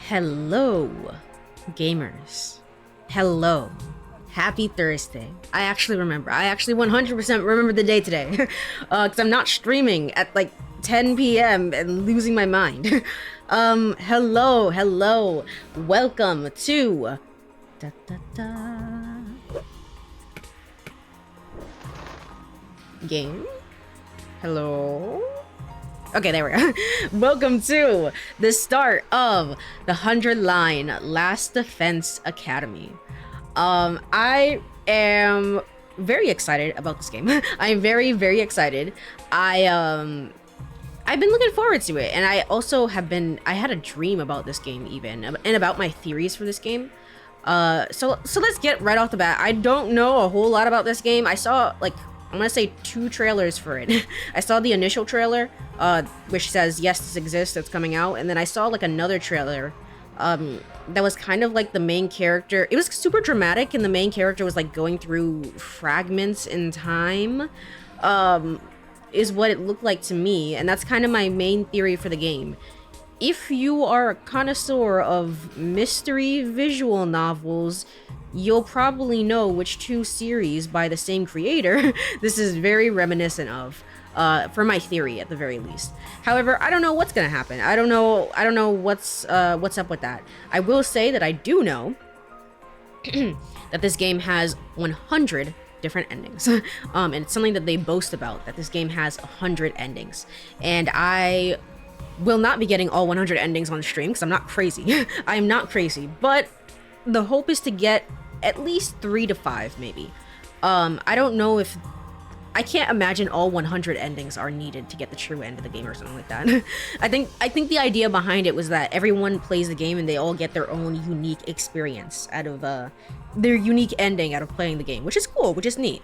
Hello, gamers. Hello. Happy Thursday. I actually 100% remember the day today. Because I'm not streaming at like 10 p.m. and losing my mind. Hello. Welcome to... Game? Hello? Okay, there we go. Welcome to the start of the 100-line Last Defense Academy. I am very excited about this game. I'm very excited. I've been looking forward to it, and I had a dream about this game even, and about my theories for this game. So let's get right off the bat. I don't know a whole lot about this game. I saw I'm gonna say 2 trailers for it. I saw the initial trailer, which says, yes, this exists, it's coming out. And then I saw another trailer, that was kind of like the main character. It was super dramatic, and the main character was going through fragments in time, is what it looked like to me. And that's kind of my main theory for the game. If you are a connoisseur of mystery visual novels, you'll probably know which 2 series by the same creator this is very reminiscent of, for my theory at the very least. However, I don't know what's gonna happen. I don't know what's up with that. I will say that I do know that this game has 100 different endings. And it's something that they boast about, that this game has 100 endings. And I will not be getting all 100 endings on stream because I'm not crazy. I am not crazy, but the hope is to get at least 3 to 5 maybe. I don't know if... I can't imagine all 100 endings are needed to get the true end of the game or something like that. I think the idea behind it was that everyone plays the game and they all get their own unique experience out of their unique ending out of playing the game, which is cool, which is neat.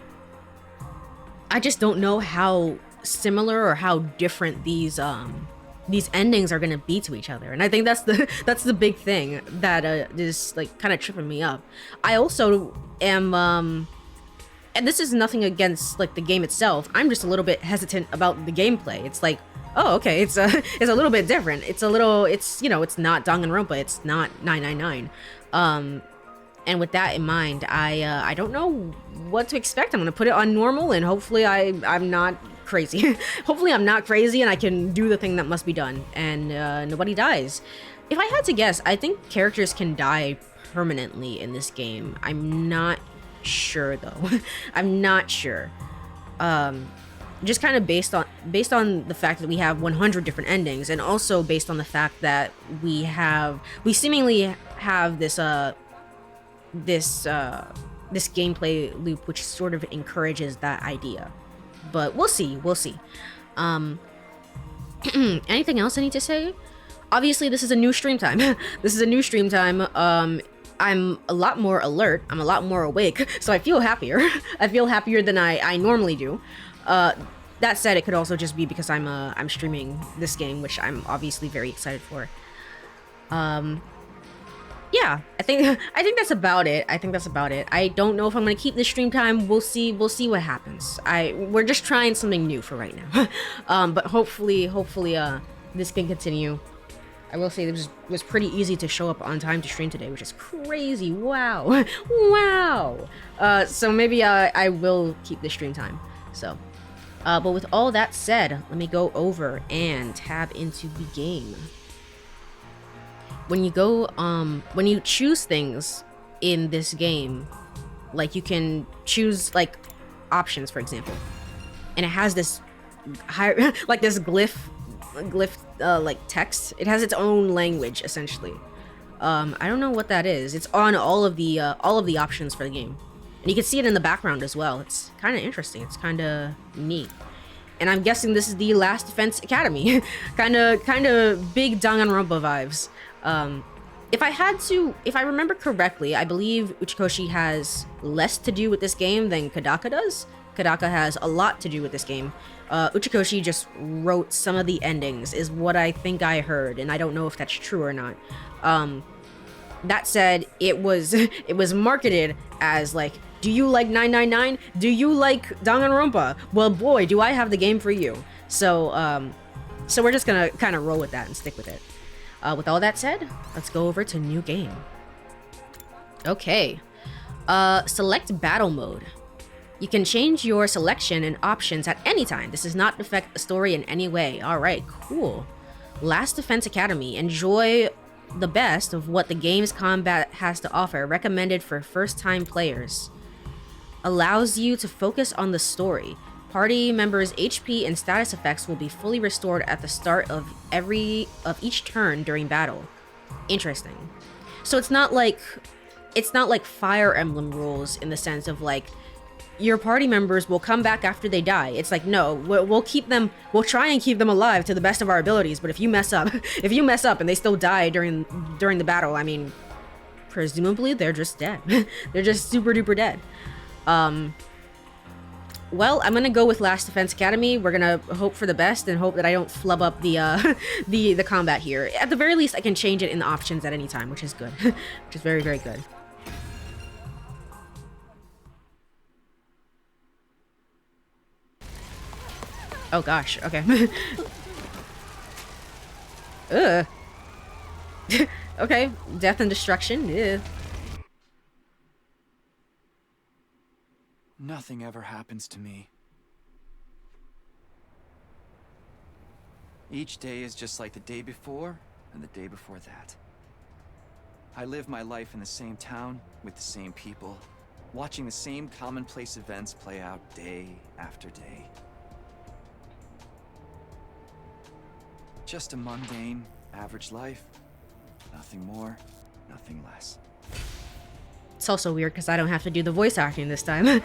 I just don't know how similar or how different these endings are gonna be to each other, and I think that's the big thing that is kind of tripping me up. I also am and this is nothing against the game itself. I'm just a little bit hesitant about the gameplay. It's oh, okay, it's a little bit different. It's not Danganronpa. It's not 999. And with that in mind, I don't know what to expect. I'm gonna put it on normal, and hopefully I'm not crazy. Hopefully I'm not crazy, and I can do the thing that must be done, and nobody dies. If I had to guess, I think characters can die permanently in this game. I'm not sure though. I'm not sure. Just kind of based on the fact that we have 100 different endings, and also based on the fact that we seemingly have this gameplay loop which sort of encourages that idea. But we'll see. Anything else I need to say? Obviously, this is a new stream time. I'm a lot more alert. I'm a lot more awake, so I feel happier. I feel happier than I normally do. That said, it could also just be because I'm streaming this game, which I'm obviously very excited for. Yeah, I think that's about it. I don't know if I'm gonna keep this stream time. We'll see what happens. We're just trying something new for right now. But hopefully this can continue. I will say it was pretty easy to show up on time to stream today, which is crazy. Wow. So maybe I will keep this stream time. So, but with all that said, let me go over and tab into the game. When you choose things in this game, you can choose options, for example, and it has this this glyph text. It has its own language essentially. I don't know what that is. It's on all of the options for the game, and you can see it in the background as well. It's kind of interesting. It's kind of neat. And I'm guessing this is the Last Defense Academy. kind of big Danganronpa vibes. If I remember correctly, I believe Uchikoshi has less to do with this game than Kodaka does. Kodaka has a lot to do with this game. Uchikoshi just wrote some of the endings, is what I think I heard, and I don't know if that's true or not. That said, it was marketed as do you like 999? Do you like Danganronpa? Well, boy, do I have the game for you. So we're just gonna kind of roll with that and stick with it. With all that said, let's go over to new game. Okay. Select battle mode. You can change your selection and options at any time. This does not affect the story in any way. Alright, cool. Last Defense Academy. Enjoy the best of what the game's combat has to offer. Recommended for first-time players. Allows you to focus on the story. Party members' HP and status effects will be fully restored at the start of each turn during battle. Interesting. So it's not like Fire Emblem rules in the sense of like your party members will come back after they die. It's like, no, we'll try and keep them alive to the best of our abilities, but if you mess up and they still die during the battle, I mean, presumably they're just dead. They're just super duper dead. Well, I'm gonna go with Last Defense Academy. We're gonna hope for the best and hope that I don't flub up the the combat here. At the very least, I can change it in the options at any time, which is good. Which is very, very good. Oh gosh, okay. Ugh. Okay, death and destruction, yeah. Nothing ever happens to me. Each day is just like the day before and the day before that. I live my life in the same town with the same people, watching the same commonplace events play out day after day. Just a mundane, average life. Nothing more, nothing less. It's also weird because I don't have to do the voice acting this time.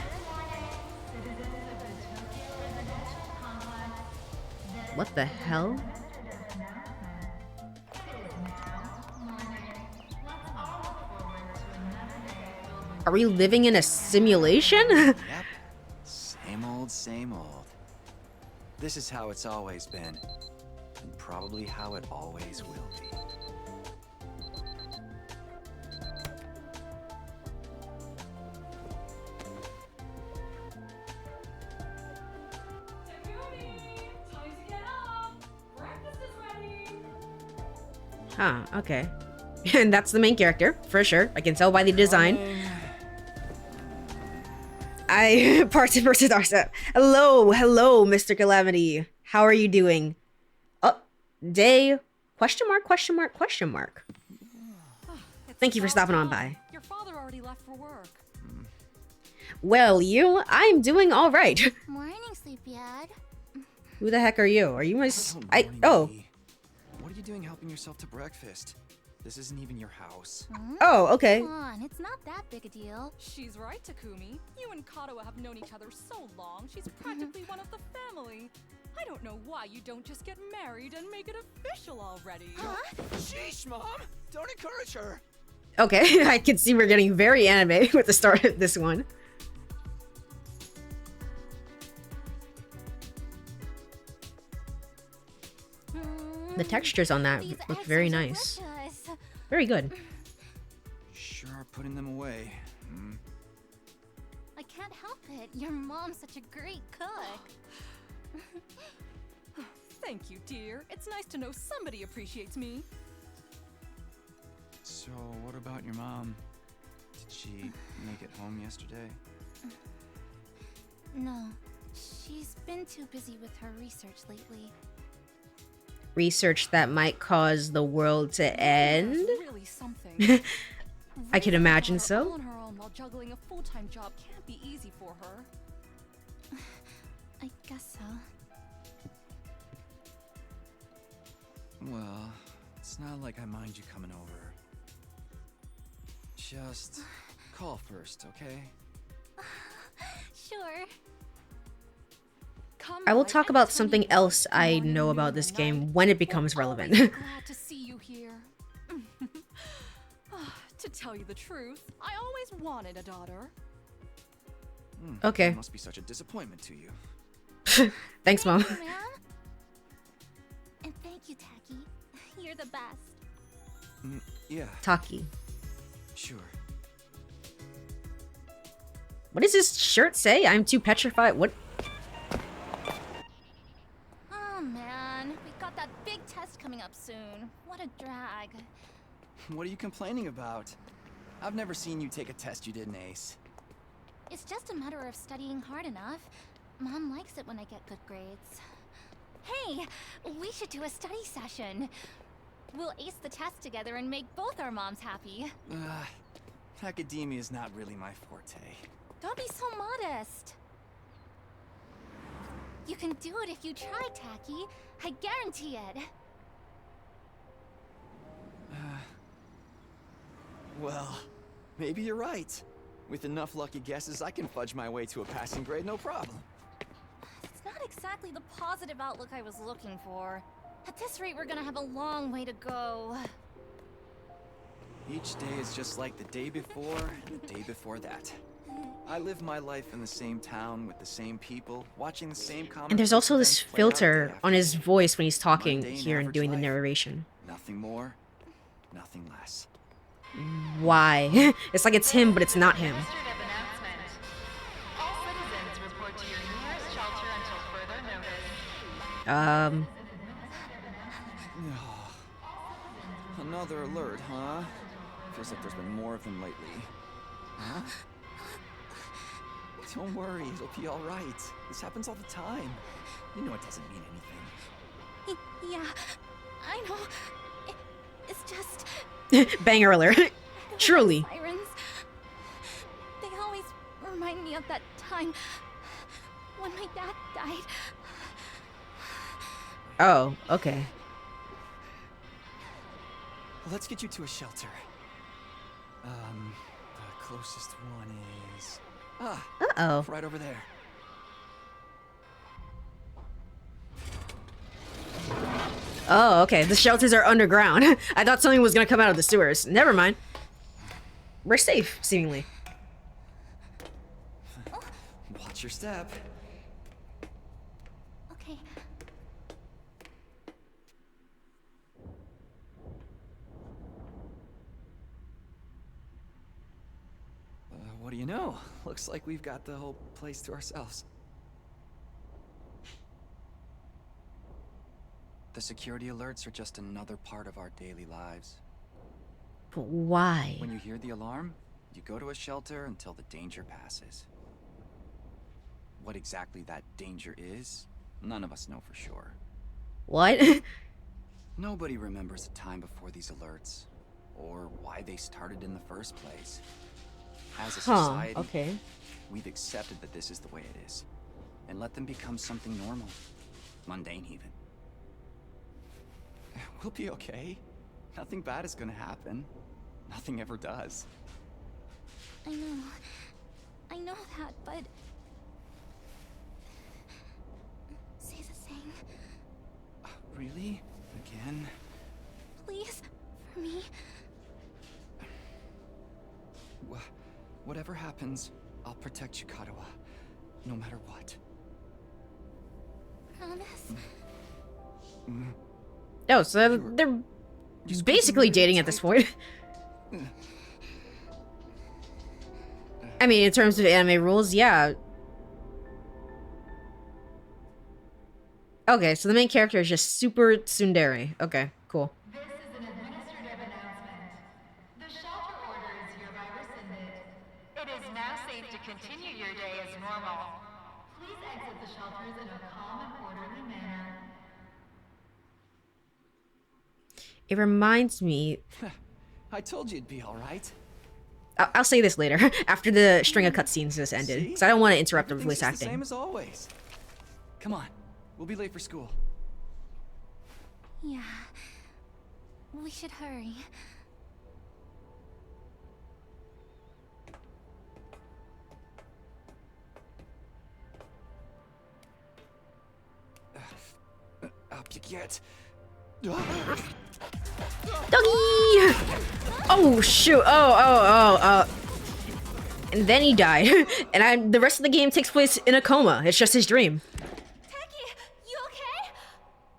What the hell? Are we living in a simulation? Yep. Same old, same old. This is how it's always been. And probably how it always will be. Huh, okay. And that's the main character, for sure. I can tell by the design. Parts versus Arsa. Hello, Mr. Calamity. How are you doing? Oh, day, question mark. Thank you for stopping on by. Your father already left for work. Well, I'm doing all right. Morning, sleepyhead. Who the heck are you? Are you my... Oh. What are you doing helping yourself to breakfast? This isn't even your house. Oh, okay. Come on, it's not that big a deal. She's right, Takumi. You and Kato have known each other so long, she's practically one of the family. I don't know why you don't just get married and make it official already. Huh? Sheesh, Mom! Don't encourage her! Okay, I can see we're getting very anime with the start of this one. The textures on that look very nice. Very good. Sure are putting them away. I can't help it. Your mom's such a great cook. Thank you, dear. It's nice to know somebody appreciates me. So, what about your mom? Did she make it home yesterday? No, she's been too busy with her research lately. Research that might cause the world to end? Really something. I can imagine so. On her own while juggling a full-time job can't be easy for her. I guess so. Well, it's not like I mind you coming over. Just call first, okay? Sure. I will talk about something else I know about this game when it becomes relevant. Glad to see you here. To tell you the truth, I always wanted a daughter. Okay. Must be such a disappointment to you. Thanks, Mom. Thank you, man. And thank you, Taki. You're the best. Yeah, Taki. sure. What does this shirt say? I'm too petrified. What? Oh man, we got that big test coming up soon. What a drag. What are you complaining about? I've never seen you take a test you didn't ace. It's just a matter of studying hard enough. Mom likes it when I get good grades. Hey, we should do a study session. We'll ace the test together and make both our moms happy. Academia is not really my forte. Don't be so modest. You can do it if you try, Tacky. I guarantee it. Well, maybe you're right. With enough lucky guesses, I can fudge my way to a passing grade, no problem. It's not exactly the positive outlook I was looking for. At this rate, we're gonna have a long way to go. Each day is just like the day before and the day before that. I live my life in the same town with the same people, watching the same common. And there's also this events play out day filter after on his day. voice when he's talking Mundane here and average doing the life. narration. Nothing more, nothing less. Why? It's like it's him, but it's not him. Administrative announcement. All citizens report to your nearest shelter until further notice. Another alert, huh? Feels like there's been more of them lately. Huh? Don't worry, it'll be all right. This happens all the time. You know it doesn't mean anything. Yeah, I know. It's just... Banger alert. Truly. Sirens. They always remind me of that time when my dad died. Oh, okay. Let's get you to a shelter. The closest one is... Uh-oh. right over there. Oh, okay. The shelters are underground. I thought something was gonna come out of the sewers. Never mind. We're safe, seemingly. Watch your step. Okay. What do you know? Looks like we've got the whole place to ourselves. The security alerts are just another part of our daily lives. But why? When you hear the alarm, you go to a shelter until the danger passes. What exactly that danger is, none of us know for sure. What? Nobody remembers a time before these alerts, or why they started in the first place. As a society, okay. we've accepted that this is the way it is, and let them become something normal, mundane even. We'll be okay. Nothing bad is gonna happen. Nothing ever does. I know that, but... Say the thing. Really? Again? Please, for me. Whatever happens, I'll protect you, Katawa. No matter what. Promise? Oh, so they're basically dating at this point. I mean, in terms of anime rules, yeah. Okay, so the main character is just super tsundere. Okay, cool. This is an administrative announcement. The shelter order is hereby rescinded. It is now safe to continue your day as normal. Please exit the shelters in a calm and orderly manner. It reminds me... I told you it'd be alright. I'll say this later, after the string of cutscenes just ended, because I don't want to interrupt the Everything's voice just the acting. same as always. Come on, we'll be late for school. Yeah. We should hurry. Up you get. Doggy! Oh, shoot. Oh. And then he died. And the rest of the game takes place in a coma. It's just his dream. Tacky, you okay?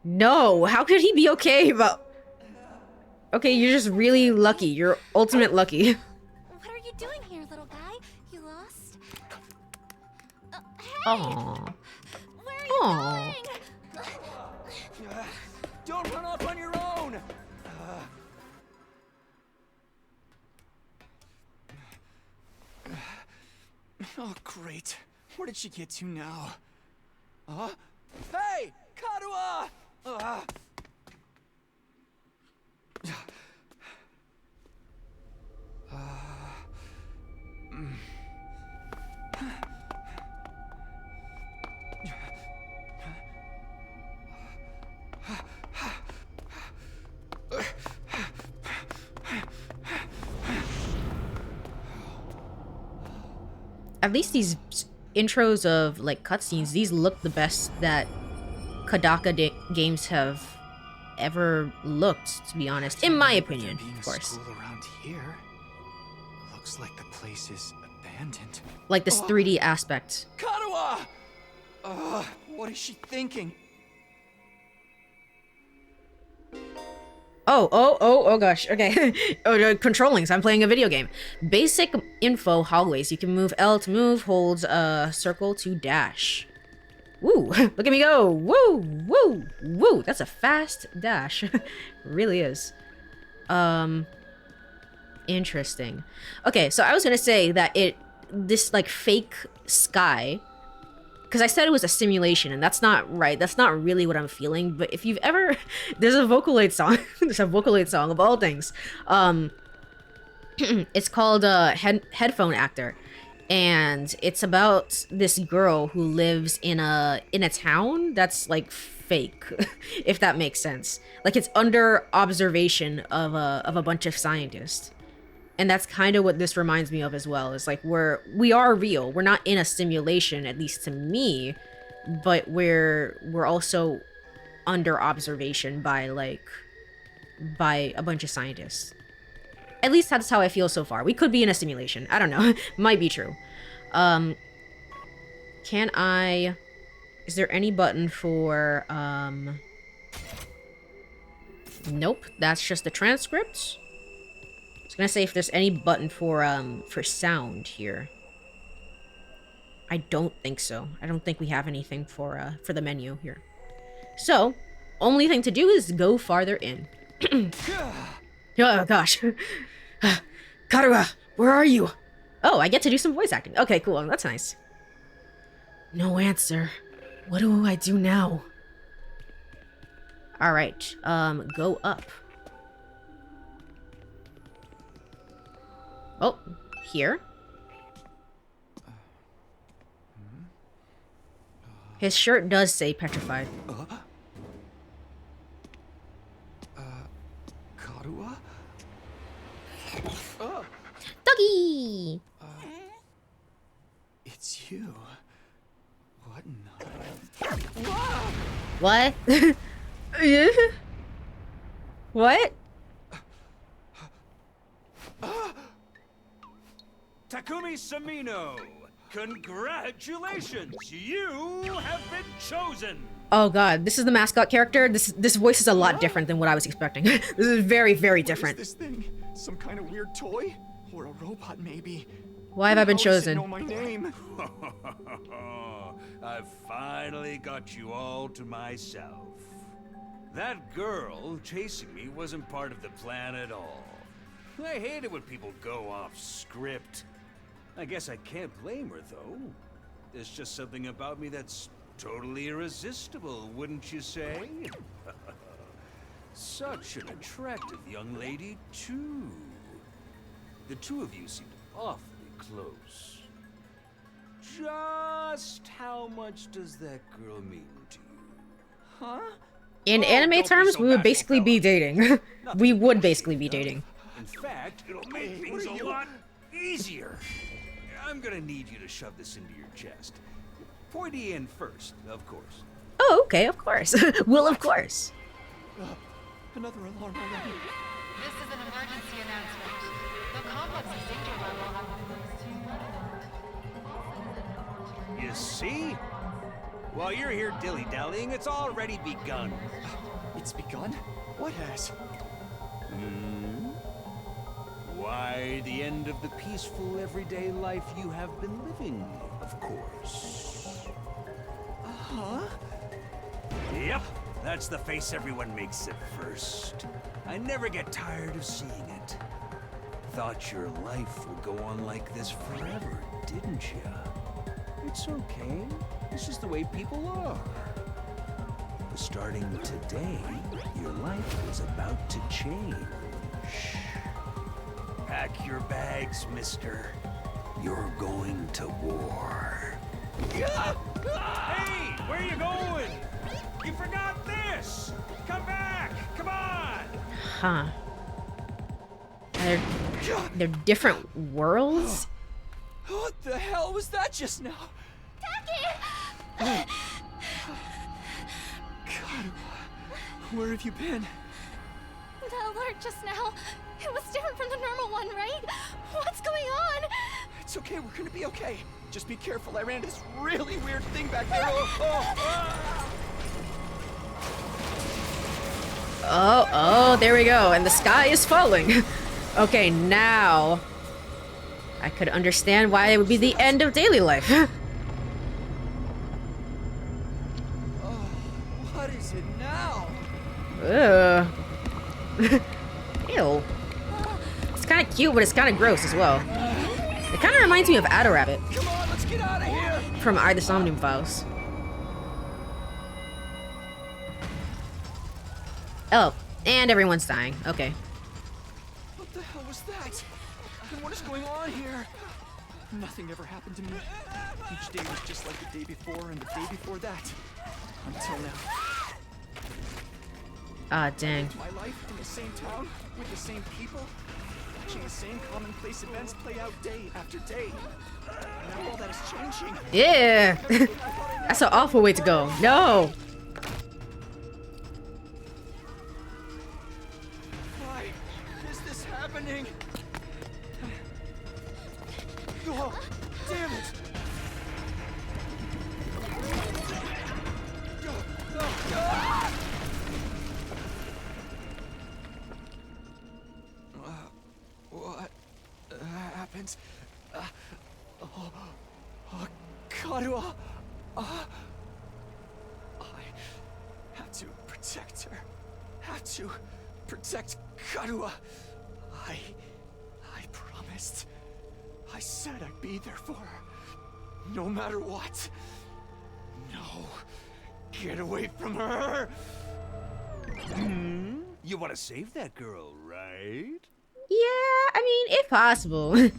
No, how could he be okay about... Okay, you're just really lucky. You're ultimate lucky. What are you doing here, little guy? You lost? Hey! Aww. Where are you Aw. going? Don't run off on your own! Oh, great. Where did she get to now? Hey! Karuha! At least these intros of like cutscenes, these look the best that Kodaka games have ever looked, to be honest, in my opinion, of course. School around here. Looks like the place is abandoned. Like this 3D aspect. Karuha! What is she thinking? Oh gosh, okay. Controllings, I'm playing a video game. Basic info hallways. You can move L to move, hold circle to dash. Woo, look at me go. Woo, woo, woo. That's a fast dash. Really is. Interesting. Okay, so I was gonna say that this like fake sky, because I said it was a simulation, and that's not right. That's not really what I'm feeling. But if you've ever, there's a Vocaloid song. There's a Vocaloid song of all things. It's called Headphone Actor, and it's about this girl who lives in a town that's like fake, if that makes sense. Like it's under observation of a bunch of scientists. And that's kind of what this reminds me of as well. It's like we are real. We're not in a simulation, at least to me, but we're also under observation by a bunch of scientists. At least that's how I feel so far. We could be in a simulation. I don't know. Might be true. Can I... Is there any button for... Nope. That's just the transcripts. I was gonna say if there's any button for sound here. I don't think so. I don't think we have anything for the menu here. So, only thing to do is go farther in. Oh gosh. Karuha, where are you? Oh, I get to do some voice acting. Okay, cool. That's nice. No answer. What do I do now? All right. Go up. Oh, here. His shirt does say petrified. Karuha? Doggy! It's you. What in the... What? What? Takumi Samino, congratulations! You have been chosen! Oh god, this is the mascot character? This voice is a lot different than what I was expecting. This is very, very different. What is this thing? Some kind of weird toy? Or a robot, maybe? Why have I been How does it chosen? know my name? I've finally got you all to myself. That girl chasing me wasn't part of the plan at all. I hate it when people go off script. I guess I can't blame her, though. There's just something about me that's totally irresistible, wouldn't you say? Such an attractive young lady, too. The two of you seemed awfully close. Just how much does that girl mean to you? Huh? In Oh, anime don't be terms, so we would bashful, basically be fella. dating. We would basically be dating. In fact, it'll make things a lot easier. I'm gonna need you to shove this into your chest. Pointy end first, of course. Oh, okay, of course. Well, of course. Another alarm already. This is an emergency announcement. The complex's danger level has been raised to 1 alert. You see? While you're here dilly-dallying, it's already begun. It's begun? What has? Why, the end of the peaceful, everyday life you have been living, of course. Huh? Yep, that's the face everyone makes at first. I never get tired of seeing it. thought your life would go on like this forever, didn't you? It's okay. This is the way people are. Starting today, your life is about to change. Pack your bags, mister. You're going to war. Hey, where are you going? You forgot this! Come back! Come on! Huh. They're different worlds? What the hell was that just now? Taki! God, where have you been? The alert just now. It was different from the normal one, right? What's going on? It's okay, we're gonna be okay. Just be careful, I ran into this really weird thing back there. Oh, there we go. And the sky is falling. Okay, now I could understand why it would be the end of daily life. What is it now? Ew. It's kind of cute, but it's kind of gross as well. It kind of reminds me of Ada Rabbit Come on, let's get out of here! from Are the Somnium Files. Oh, and everyone's dying. Okay. What the hell was that? And what is going on here? Nothing ever happened to me. Each day was just like the day before and the day before that. Until now. Ah, dang. My life in the same town, with the same people, watching the same commonplace events play out day after day. Now all that is changing. Yeah. That's an awful way to go. No. Why is this happening? Oh, damn it! What happened? Karua! I have to protect her. Have to protect Karua. I promised. I said I'd be there for her. No matter what. No. Get away from her! You want to save that girl, right? Yeah, I mean, if possible.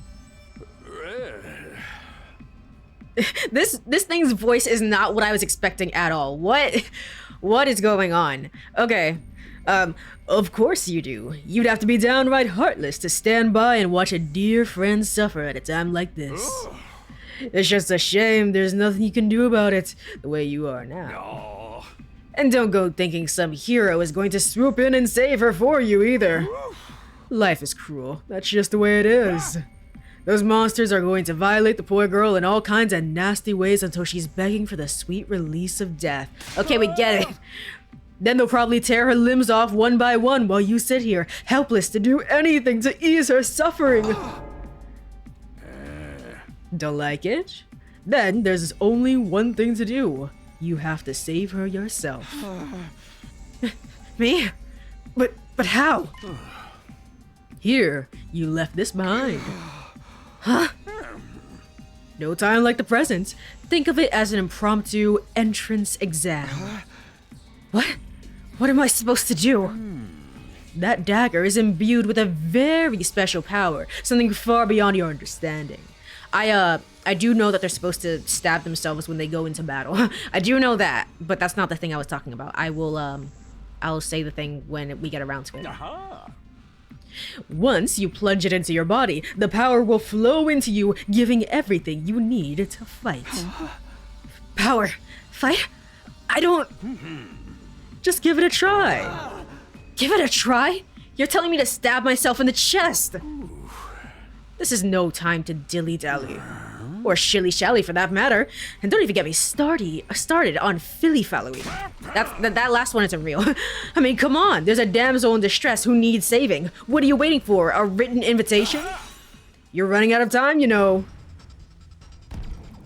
This thing's voice is not what I was expecting at all. What is going on? Okay. Of course you do. You'd have to be downright heartless to stand by and watch a dear friend suffer at a time like this. It's just a shame there's nothing you can do about it the way you are now. And don't go thinking some hero is going to swoop in and save her for you either. Life is cruel. That's just the way it is. Those monsters are going to violate the poor girl in all kinds of nasty ways until she's begging for the sweet release of death. Okay, we get it. Then they'll probably tear her limbs off one by one while you sit here, helpless to do anything to ease her suffering. Don't like it? Then there's only one thing to do. You have to save her yourself. Me? But how? Here, you left this behind. Huh? No time like the present. Think of it as an impromptu entrance exam. What? What am I supposed to do? That dagger is imbued with a very special power, something far beyond your understanding. I do know that they're supposed to stab themselves when they go into battle. I do know that, but that's not the thing I was talking about. I'll say the thing when we get around to it. Once you plunge it into your body, the power will flow into you, giving everything you need to fight. Power? Fight? I don't... Just give it a try. Give it a try? You're telling me to stab myself in the chest. This is no time to dilly-dally. Or shilly-shally for that matter. And don't even get me started on filly-fallowing. That last one isn't real. I mean, come on. There's a damsel in distress who needs saving. What are you waiting for? A written invitation? You're running out of time, you know.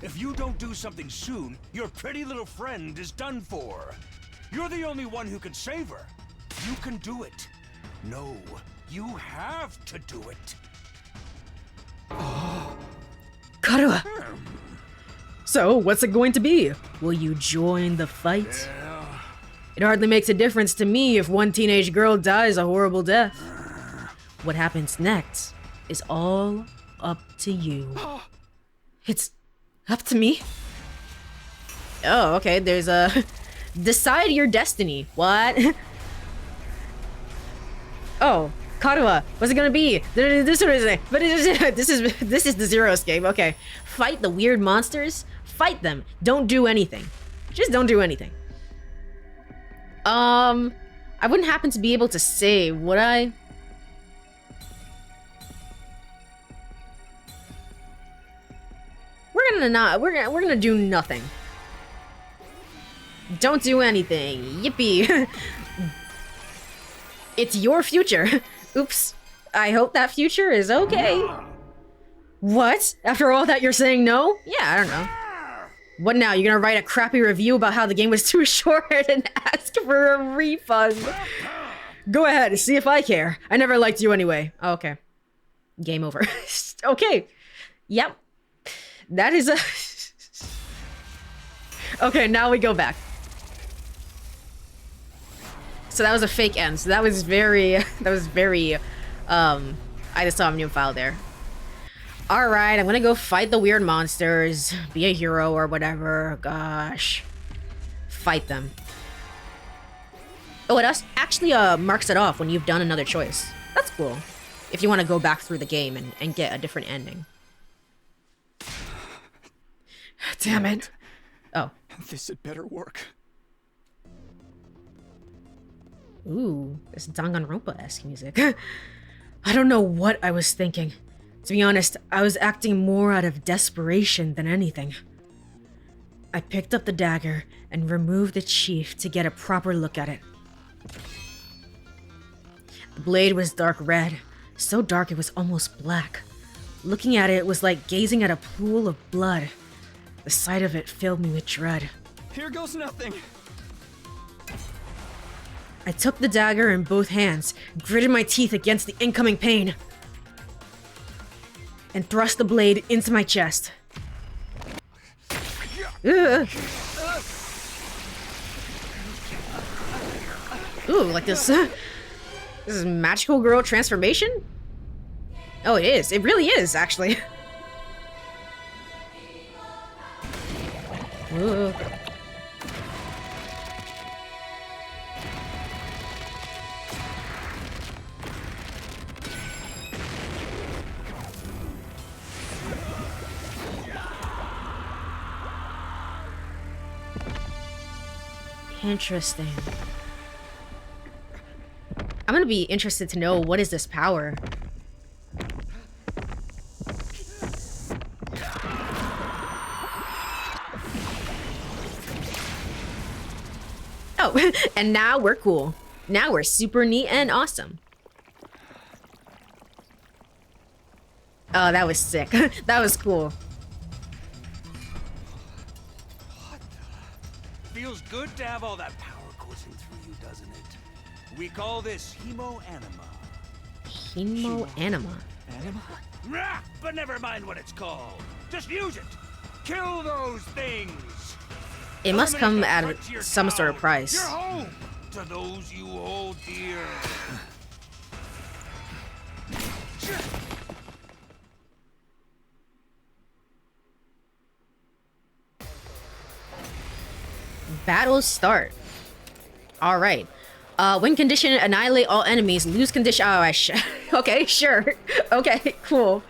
If you don't do something soon, your pretty little friend is done for. You're the only one who can save her. You can do it. No, you have to do it. Kadoa. So, what's it going to be? Will you join the fight? It hardly makes a difference to me if one teenage girl dies a horrible death. What happens next is all up to you. It's up to me? Oh, okay, there's a... Decide your destiny. What? Oh, Kadoa, what's it gonna be? This is the Zero's game. Okay, fight the weird monsters. Fight them. Don't do anything. Just don't do anything. I wouldn't happen to be able to save, would I? We're gonna do nothing. Don't do anything. Yippee. It's your future. Oops. I hope that future is okay. What? After all that, you're saying no? Yeah, I don't know. What now? You're gonna write a crappy review about how the game was too short and ask for a refund? Go ahead, see if I care. I never liked you anyway. Oh, okay. Game over. Okay. Yep. That is a... Okay, now we go back. So that was a fake end. So that was very, I just saw a new file there. Alright, I'm gonna go fight the weird monsters. Be a hero or whatever. Gosh. Fight them. Oh, it actually marks it off when you've done another choice. That's cool. If you want to go back through the game and get a different ending. Damn it. Oh. This had better work. Ooh, this Danganronpa-esque music. I don't know what I was thinking. To be honest, I was acting more out of desperation than anything. I picked up the dagger and removed its sheath to get a proper look at it. The blade was dark red, so dark it was almost black. Looking at it was like gazing at a pool of blood. The sight of it filled me with dread. Here goes nothing. I took the dagger in both hands, gritted my teeth against the incoming pain, and thrust the blade into my chest. Ugh. Ooh, like this. This is magical girl transformation? Oh, it is. It really is, actually. Ooh. Interesting. I'm gonna be interested to know, what is this power? Oh, and now we're cool. Now we're super neat and awesome. Oh, that was sick. That was cool. Feels good to have all that power coursing through you, doesn't it? We call this hemo-anima. Hemo-anima. Anima? Rah! But never mind what it's called. Just use it. Kill those things. It must come at some sort of price. Your home to those you hold dear. Battles start. All right. Win condition, annihilate all enemies. Lose condition. Oh, okay, sure. Okay, cool.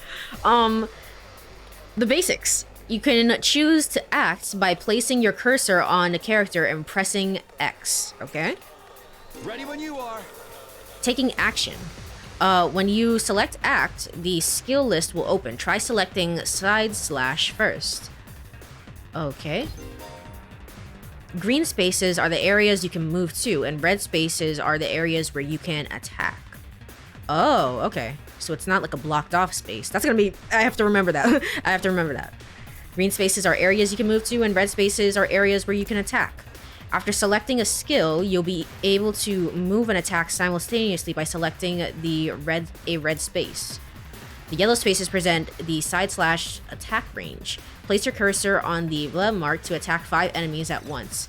The basics. You can choose to act by placing your cursor on a character and pressing X. Okay. Ready when you are. Taking action. When you select act, the skill list will open. Try selecting / first. Okay. Green spaces are the areas you can move to, and red spaces are the areas where you can attack. Oh, okay. So it's not like a blocked off space. That's gonna be... I have to remember that. I have to remember that. Green spaces are areas you can move to, and red spaces are areas where you can attack. After selecting a skill, you'll be able to move and attack simultaneously by selecting a red space. The yellow spaces present the side slash attack range. Place your cursor on the blah mark to attack 5 enemies at once.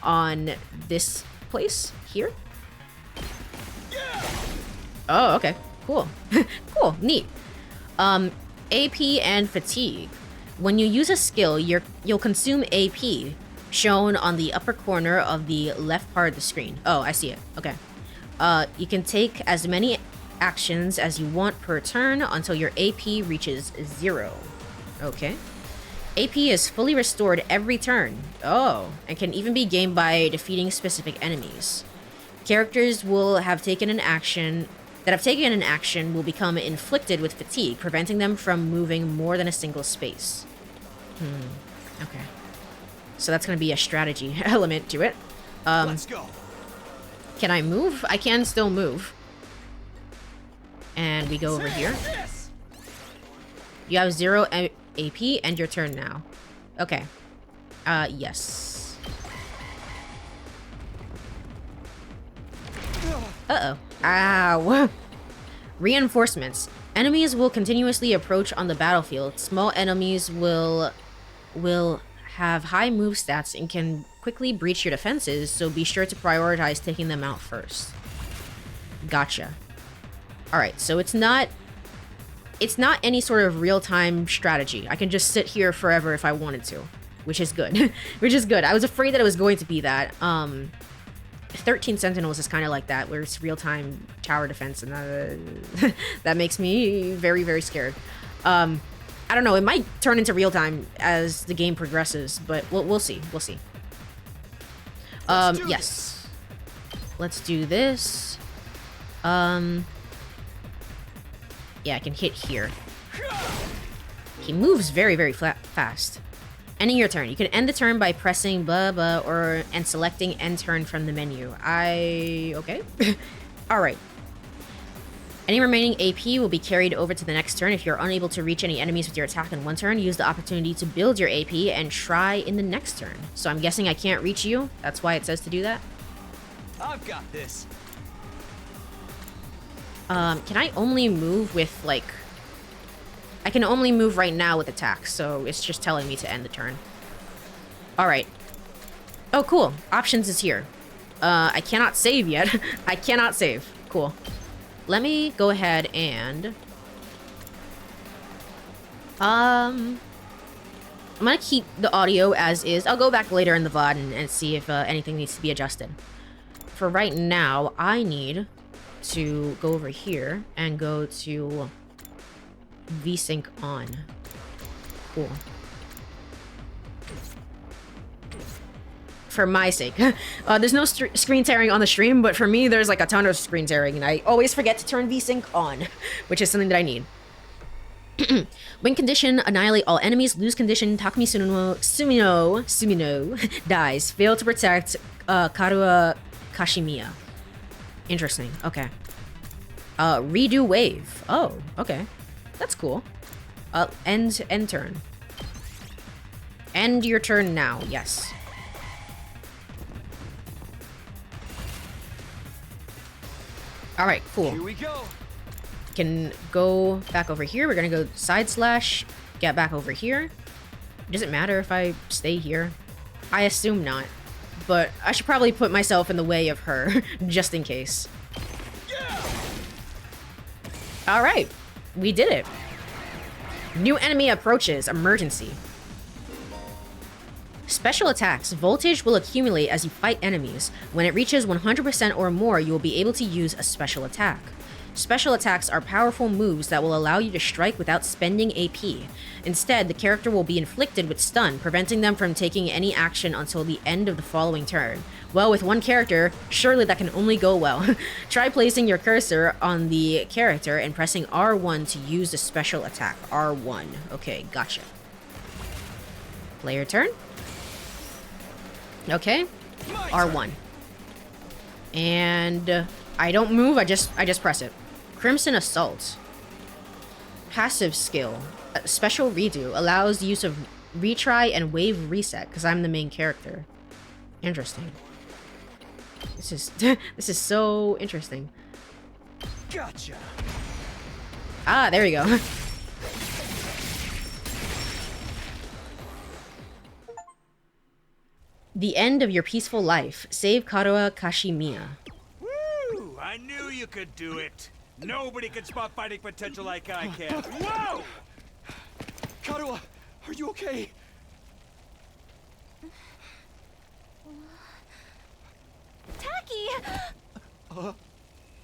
On this place here? Oh, okay. Cool. Cool. Neat. AP and fatigue. When you use a skill, you'll consume AP, shown on the upper corner of the left part of the screen. Oh, I see it. Okay. You can take as many actions as you want per turn until your AP reaches 0. Okay. AP is fully restored every turn. Oh, and can even be gained by defeating specific enemies. Characters will have taken an action will become inflicted with fatigue, preventing them from moving more than a single space. Okay. So that's going to be a strategy element to it. Let's go. Can I move? I can still move. And we go over here. You have 0 AP and your turn now. Okay. Yes. Uh-oh. Ow. Reinforcements. Enemies will continuously approach on the battlefield. Small enemies will have high move stats and can quickly breach your defenses, so be sure to prioritize taking them out first. Gotcha. Alright, so it's not any sort of real-time strategy. I can just sit here forever if I wanted to, which is good. Which is good. I was afraid that it was going to be that. 13 Sentinels is kind of like that, where it's real-time tower defense, and that makes me very, very scared. I don't know, it might turn into real-time as the game progresses, but we'll see. We'll see. Yes. Let's do this. Yeah, I can hit here. He moves very, very fast. Ending your turn. You can end the turn by pressing blah blah and selecting end turn from the menu. Okay. Alright. Any remaining AP will be carried over to the next turn. If you're unable to reach any enemies with your attack in one turn, use the opportunity to build your AP and try in the next turn. So I'm guessing I can't reach you. That's why it says to do that. I've got this. Can I only move with, like... I can only move right now with attacks, so it's just telling me to end the turn. Alright. Oh, cool. Options is here. I cannot save yet. I cannot save. Cool. Let me go ahead and... I'm gonna keep the audio as is. I'll go back later in the VOD and see if anything needs to be adjusted. For right now, I need to go over here and go to VSync on. Cool. For my sake. There's no screen tearing on the stream, but for me, there's like a ton of screen tearing, and I always forget to turn VSync on, which is something that I need. Win condition, annihilate all enemies. Lose condition, Takumi Sumino dies. Fail to protect Courie Cosmos. Interesting. Okay. Redo wave. Oh, okay. That's cool. End turn. End your turn now. Yes. All right, cool. Here we go. Can go back over here. We're gonna go side slash, get back over here. Does it matter if I stay here? I assume not, but I should probably put myself in the way of her just in case. All right, we did it. New enemy approaches. Emergency. Special attacks. Voltage will accumulate as you fight enemies. When it reaches 100% or more, you will be able to use a special attack. Special attacks are powerful moves that will allow you to strike without spending AP. Instead, the character will be inflicted with stun, preventing them from taking any action until the end of the following turn. Well, with one character, surely that can only go well. Try placing your cursor on the character and pressing R1 to use the special attack. R1. Okay, gotcha. Player turn. Okay. R1. And I don't move, I just press it. Crimson Assault. Passive skill. Special redo allows use of retry and wave reset because I'm the main character. Interesting. This is this is so interesting. Gotcha. Ah, there you go. The end of your peaceful life. Save Karuha Kashimiya. Woo! I knew you could do it. Nobody can spot fighting potential like I can. Whoa! Karuha, are you okay? Taki!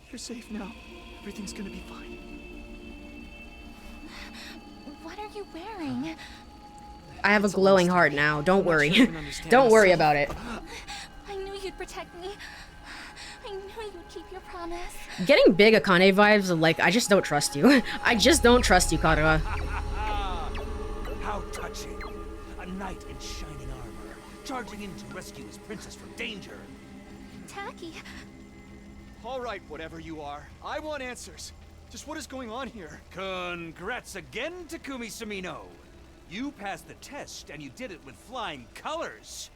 You're safe now. Everything's gonna be fine. What are you wearing? I have a glowing heart now. Don't I'm not worry. sure I can understand Don't worry myself. about it. I knew you'd protect me. I knew you'd keep your promise. Getting big Akane vibes of like, I just don't trust you. I just don't trust you, Karuha. How touching. A knight in shining armor, charging in to rescue his princess from danger. Taki, All right, whatever you are. I want answers. Just what is going on here? Congrats again, Takumi Sumino. You passed the test, and you did it with flying colors.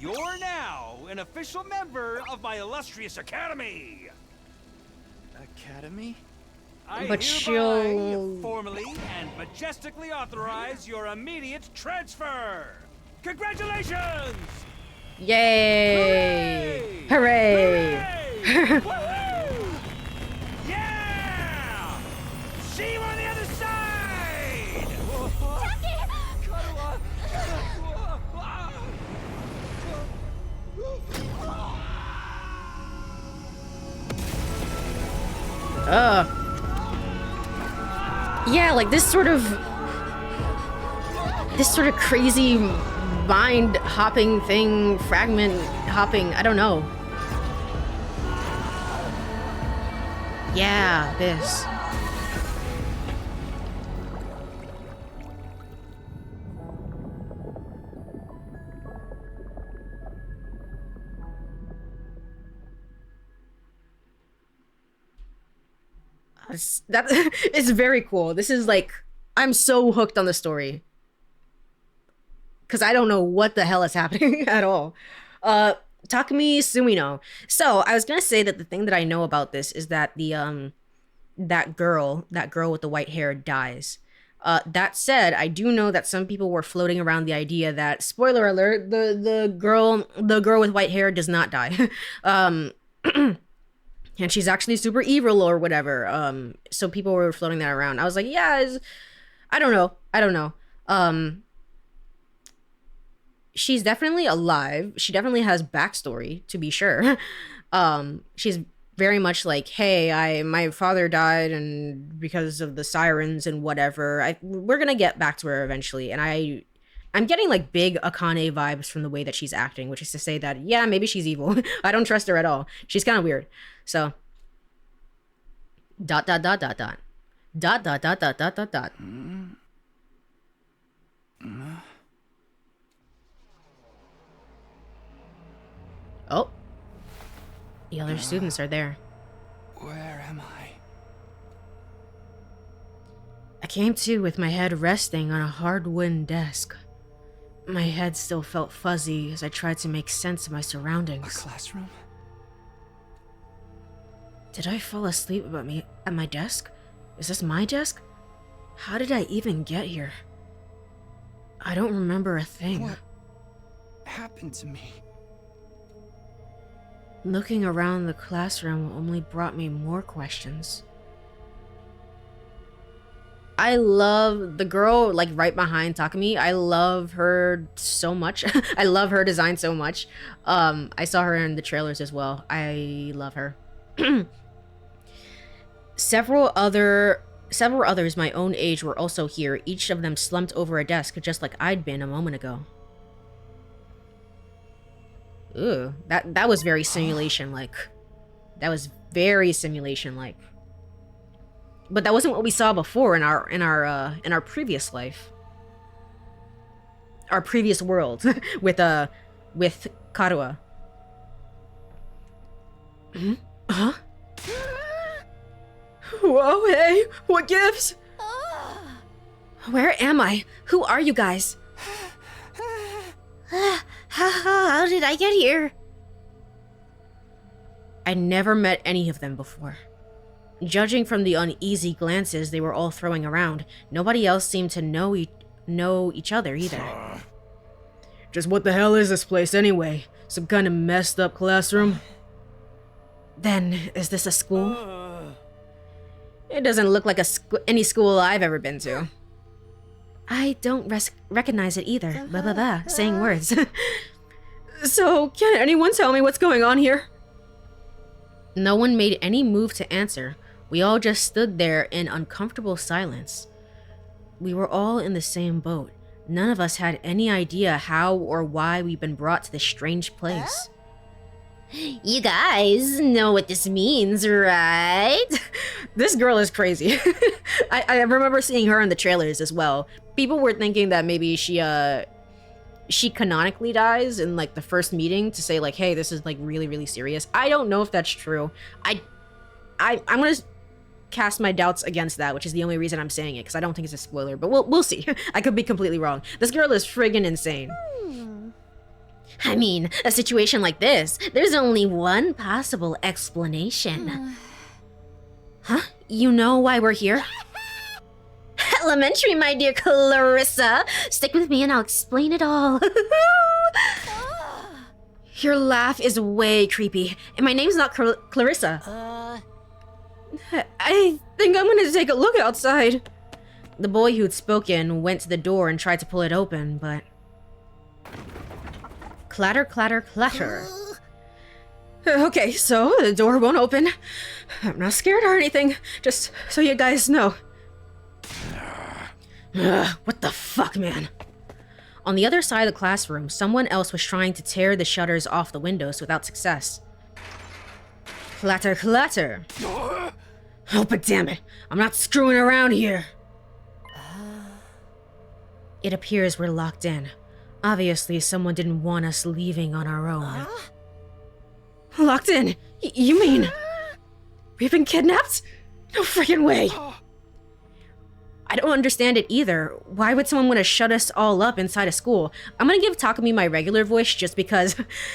You're now an official member of my illustrious academy. Academy? I But hereby she'll- formally and majestically authorize your immediate transfer. Congratulations! Yay! Hooray! Woohoo! Yeah! See you on the other side! Yeah, like this sort of crazy mind hopping thing, fragment hopping, I don't know. Yeah, this. That it's very cool. This is like, I'm so hooked on the story because I don't know what the hell is happening at all. Takumi Sumino. So I was gonna say that the thing that I know about this is that the that girl with the white hair dies. That said, I do know that some people were floating around the idea that, spoiler alert, the girl with white hair does not die. And she's actually super evil or whatever. So people were floating that around. I was like, yeah, I don't know. She's definitely alive. She definitely has backstory, to be sure. She's very much like, hey, my father died and because of the sirens and whatever. We're gonna get back to her eventually. And I'm getting like big Akane vibes from the way that she's acting, which is to say that, yeah, maybe she's evil. I don't trust her at all. She's kind of weird. So, ... Oh. The other students are there. Where am I? I came to with my head resting on a hard wooden desk. My head still felt fuzzy as I tried to make sense of my A surroundings. classroom? Did I fall asleep at my desk? Is this my desk? How did I even get here? I don't remember a thing. What happened to me? Looking around the classroom only brought me more questions. I love the girl, like, right behind Takumi. I love her so much. I love her design so much. I saw her in the trailers as well. I love her. Several others my own age were also here, each of them slumped over a desk just like I'd been a moment ago. Ooh, that was very simulation-like. That was very simulation-like. But that wasn't what we saw before in our previous life. Our previous world with Karuha. Huh? Whoa, hey, what gives? Where am I? Who are you guys? How did I get here? I never met any of them before. Judging from the uneasy glances they were all throwing around, nobody else seemed to know each other either. Just what the hell is this place anyway? Some kind of messed up classroom? Then, is this a school? It doesn't look like any school I've ever been to. I don't recognize it either. Blah blah blah, saying words. So, can anyone tell me what's going on here? No one made any move to answer. We all just stood there in uncomfortable silence. We were all in the same boat. None of us had any idea how or why we'd been brought to this strange place. You guys know what this means, right? This girl is crazy. I remember seeing her in the trailers as well. People were thinking that maybe she canonically dies in like the first meeting to say like, hey, this is like really, really serious. I don't know if that's true. I'm gonna cast my doubts against that, which is the only reason I'm saying it, because I don't think it's a spoiler, but we'll see. I could be completely wrong. This girl is friggin' insane. I mean, a situation like this, there's only one possible explanation. Huh? You know why we're here? Elementary, my dear Clarissa. Stick with me and I'll explain it all. Your laugh is way creepy, and my name's not Clarissa. I think I'm gonna take a look outside. The boy who'd spoken went to the door and tried to pull it open, but... Clatter, clatter, clatter. Okay, so the door won't open. I'm not scared or anything, just so you guys know. What the fuck, man? On the other side of the classroom, someone else was trying to tear the shutters off the windows without success. Clatter, clatter. Oh, but damn it, I'm not screwing around here. It appears we're locked in. Obviously, someone didn't want us leaving on our own. Locked in? You mean... we've been kidnapped? No freaking way! I don't understand it either. Why would someone want to shut us all up inside a school? I'm gonna give Takumi my regular voice just because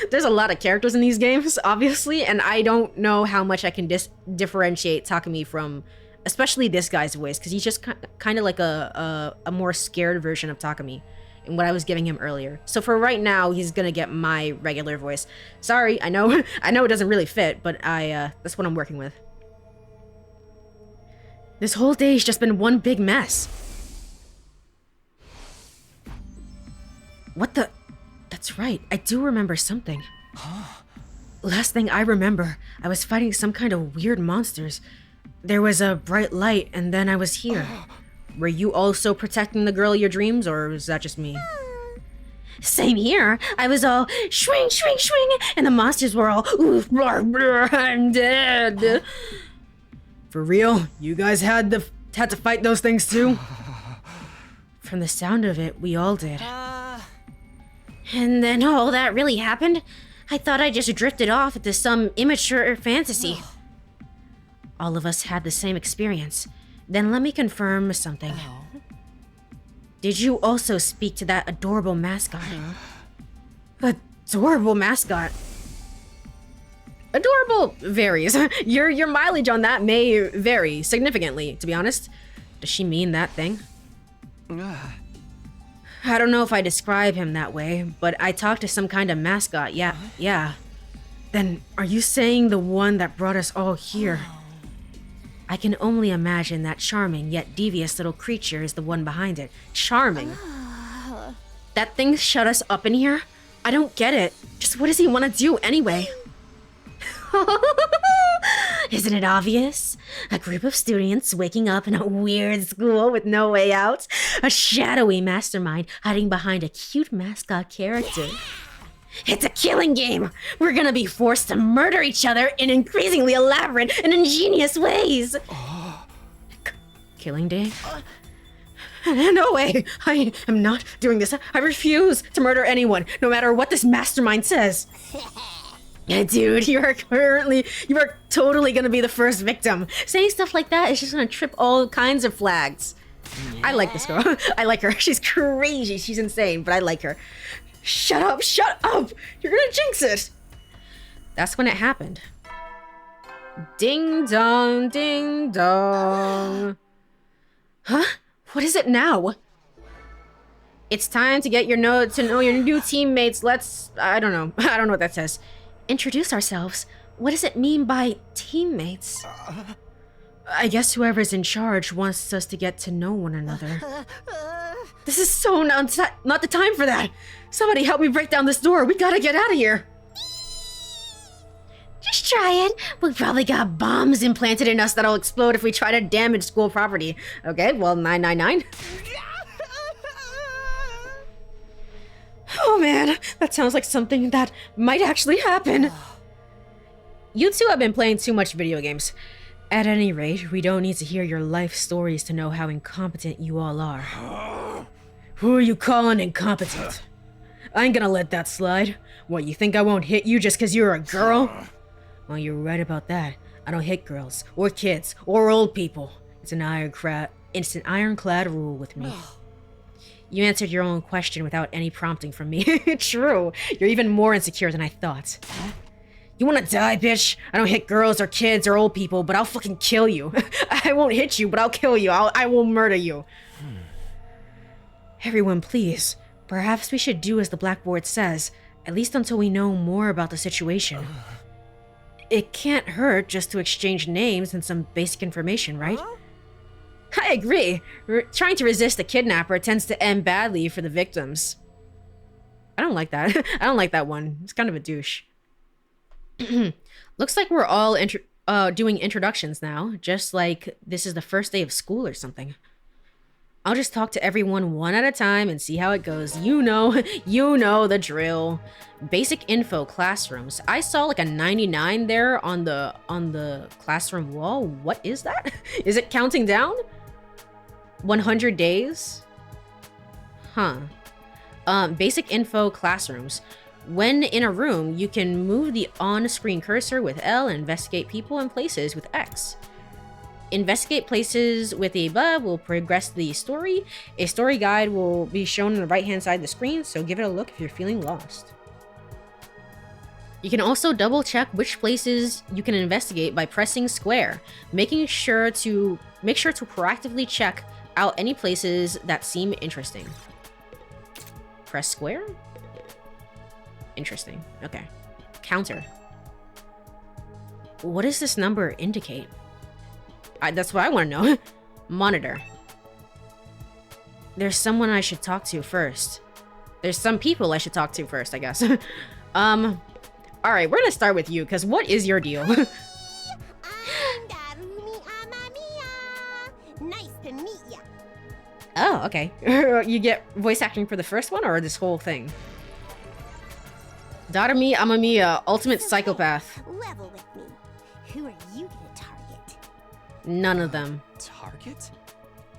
there's a lot of characters in these games, obviously, and I don't know how much I can differentiate Takumi from, especially this guy's voice, because he's just kind of like a more scared version of Takumi in what I was giving him earlier. So for right now, he's gonna get my regular voice. Sorry, I know it doesn't really fit, but that's what I'm working with. This whole day's just been one big mess. What the? That's right, I do remember something. Last thing I remember, I was fighting some kind of weird monsters. There was a bright light, and then I was here. Were you also protecting the girl of your dreams, or was that just me? Same here. I was all swing, swing, swing, and the monsters were all oof, blah, blah, I'm dead. For real? You guys had to fight those things too? From the sound of it, we all did. And then all that really happened? I thought I just drifted off into some immature fantasy. All of us had the same experience. Then let me confirm something. Did you also speak to that adorable mascot? Adorable mascot? Adorable varies. Your mileage on that may vary significantly, to be honest. Does she mean that thing? I don't know if I describe him that way, but I talked to some kind of mascot, yeah. Then, are you saying the one that brought us all here? I can only imagine that charming yet devious little creature is the one behind it. Charming? That thing shut us up in here? I don't get it. Just what does he want to do anyway? Isn't it obvious? A group of students waking up in a weird school with no way out. A shadowy mastermind hiding behind a cute mascot character. It's a killing game! We're gonna be forced to murder each other in increasingly elaborate and ingenious ways! Killing day? No way! I am not doing this. I refuse to murder anyone, no matter what this mastermind says. Dude, you are totally gonna be the first victim. Saying stuff like that is just gonna trip all kinds of flags. Yeah. I like this girl. I like her. She's crazy. She's insane, but I like her. Shut up! Shut up! You're gonna jinx it! That's when it happened. Ding dong, ding dong. Huh? What is it now? It's time to get to know your new teammates. I don't know. I don't know what that says. Introduce ourselves. What does it mean by teammates? I guess whoever's in charge wants us to get to know one another. This is so not the time for that. Somebody help me break down this door. We gotta get out of here. Just trying. We probably got bombs implanted in us that'll explode if we try to damage school property. Okay, well, 999. Oh man, that sounds like something that might actually happen. You two have been playing too much video games. At any rate, we don't need to hear your life stories to know how incompetent you all are. Who are you calling incompetent? I ain't gonna let that slide. What, you think I won't hit you just because you're a girl? Well, you're right about that. I don't hit girls, or kids, or old people. It's an ironclad rule with me. You answered your own question without any prompting from me. True. You're even more insecure than I thought. You wanna die, bitch? I don't hit girls or kids or old people, but I'll fucking kill you. I won't hit you, but I'll kill you. I will murder you. Everyone, please. Perhaps we should do as the blackboard says, at least until we know more about the situation. It can't hurt just to exchange names and some basic information, right? I agree. Trying to resist a kidnapper tends to end badly for the victims. I don't like that. I don't like that one. It's kind of a douche. Looks like we're all doing introductions now, just like this is the first day of school or something. I'll just talk to everyone one at a time and see how it goes. You know the drill. Basic info classrooms. I saw like a 99 there on the classroom wall. What is that? Is it counting down? 100 days? Huh. Basic info classrooms. When in a room, you can move the on-screen cursor with L and investigate people and places with X. Investigate places with the above will progress the story. A story guide will be shown on the right-hand side of the screen, so give it a look if you're feeling lost. You can also double-check which places you can investigate by pressing square, making sure to proactively check out any places that seem interesting. Press square? Interesting. Okay. Counter. What does this number indicate? That's what I want to know. Monitor. There's someone I should talk to first. There's some people I should talk to first, I guess. Alright, we're gonna start with you, because what is your deal? Nice to meet ya. Oh, okay. You get voice acting for the first one, or this whole thing? Darumi Amamiya, ultimate psychopath. Level with me. Who are you gonna target? None of them. Target?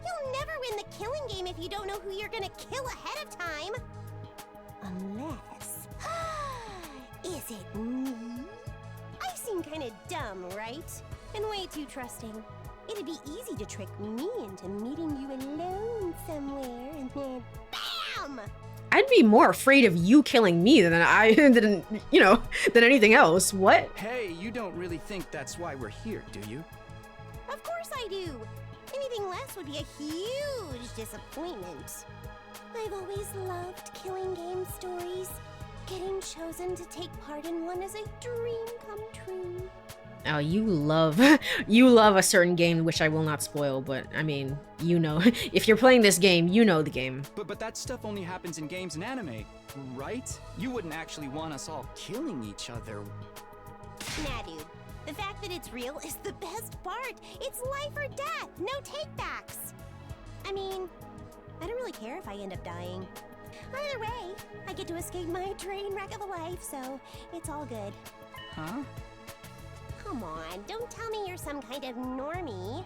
You'll never win the killing game if you don't know who you're gonna kill ahead of time. Unless... Is it me? I seem kinda dumb, right? And way too trusting. It'd be easy to trick me into meeting you alone somewhere and then BAM! I'd be more afraid of you killing me than than anything else. What? Hey, you don't really think that's why we're here, do you? Of course I do. Anything less would be a huge disappointment. I've always loved killing game stories. Getting chosen to take part in one is a dream come true. Oh, you love a certain game, which I will not spoil, but I mean, if you're playing this game, you know the game. But that stuff only happens in games and anime, right? You wouldn't actually want us all killing each other. Nah, dude. The fact that it's real is the best part. It's life or death, no takebacks. I mean, I don't really care if I end up dying. Either way, I get to escape my train wreck of a life, so it's all good. Huh? Come on, don't tell me you're some kind of normie.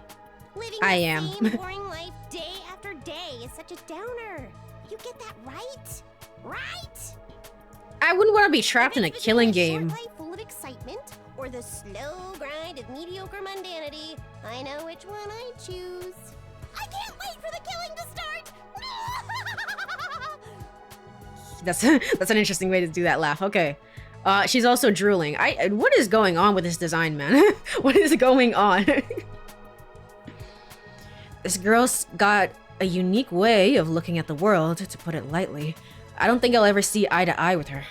Living I the am. same boring life day after day is such a downer. You get that right? Right? I wouldn't want to be trapped in a killing game. Short life full of excitement, or the slow grind of mediocre mundanity. I know which one I choose. I can't wait for the killing to start. That's an interesting way to do that laugh. Okay. She's also drooling. What is going on with this design, man? What is going on? This girl's got a unique way of looking at the world, to put it lightly. I don't think I'll ever see eye to eye with her.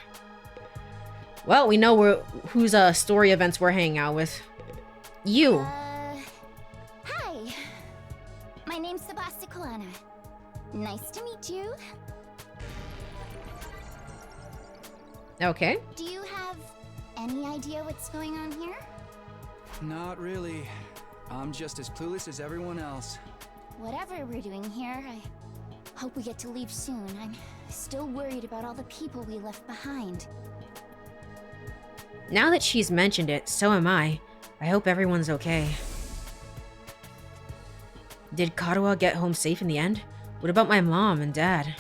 Well, we know whose story events we're hanging out with. You. Hi. My name's Sebasticolana. Nice to meet you. Okay. Do you have any idea what's going on here? Not really. I'm just as clueless as everyone else. Whatever we're doing here, I hope we get to leave soon. I'm still worried about all the people we left behind. Now that she's mentioned it, so am I. I hope everyone's okay. Did Kadoa get home safe in the end? What about my mom and dad?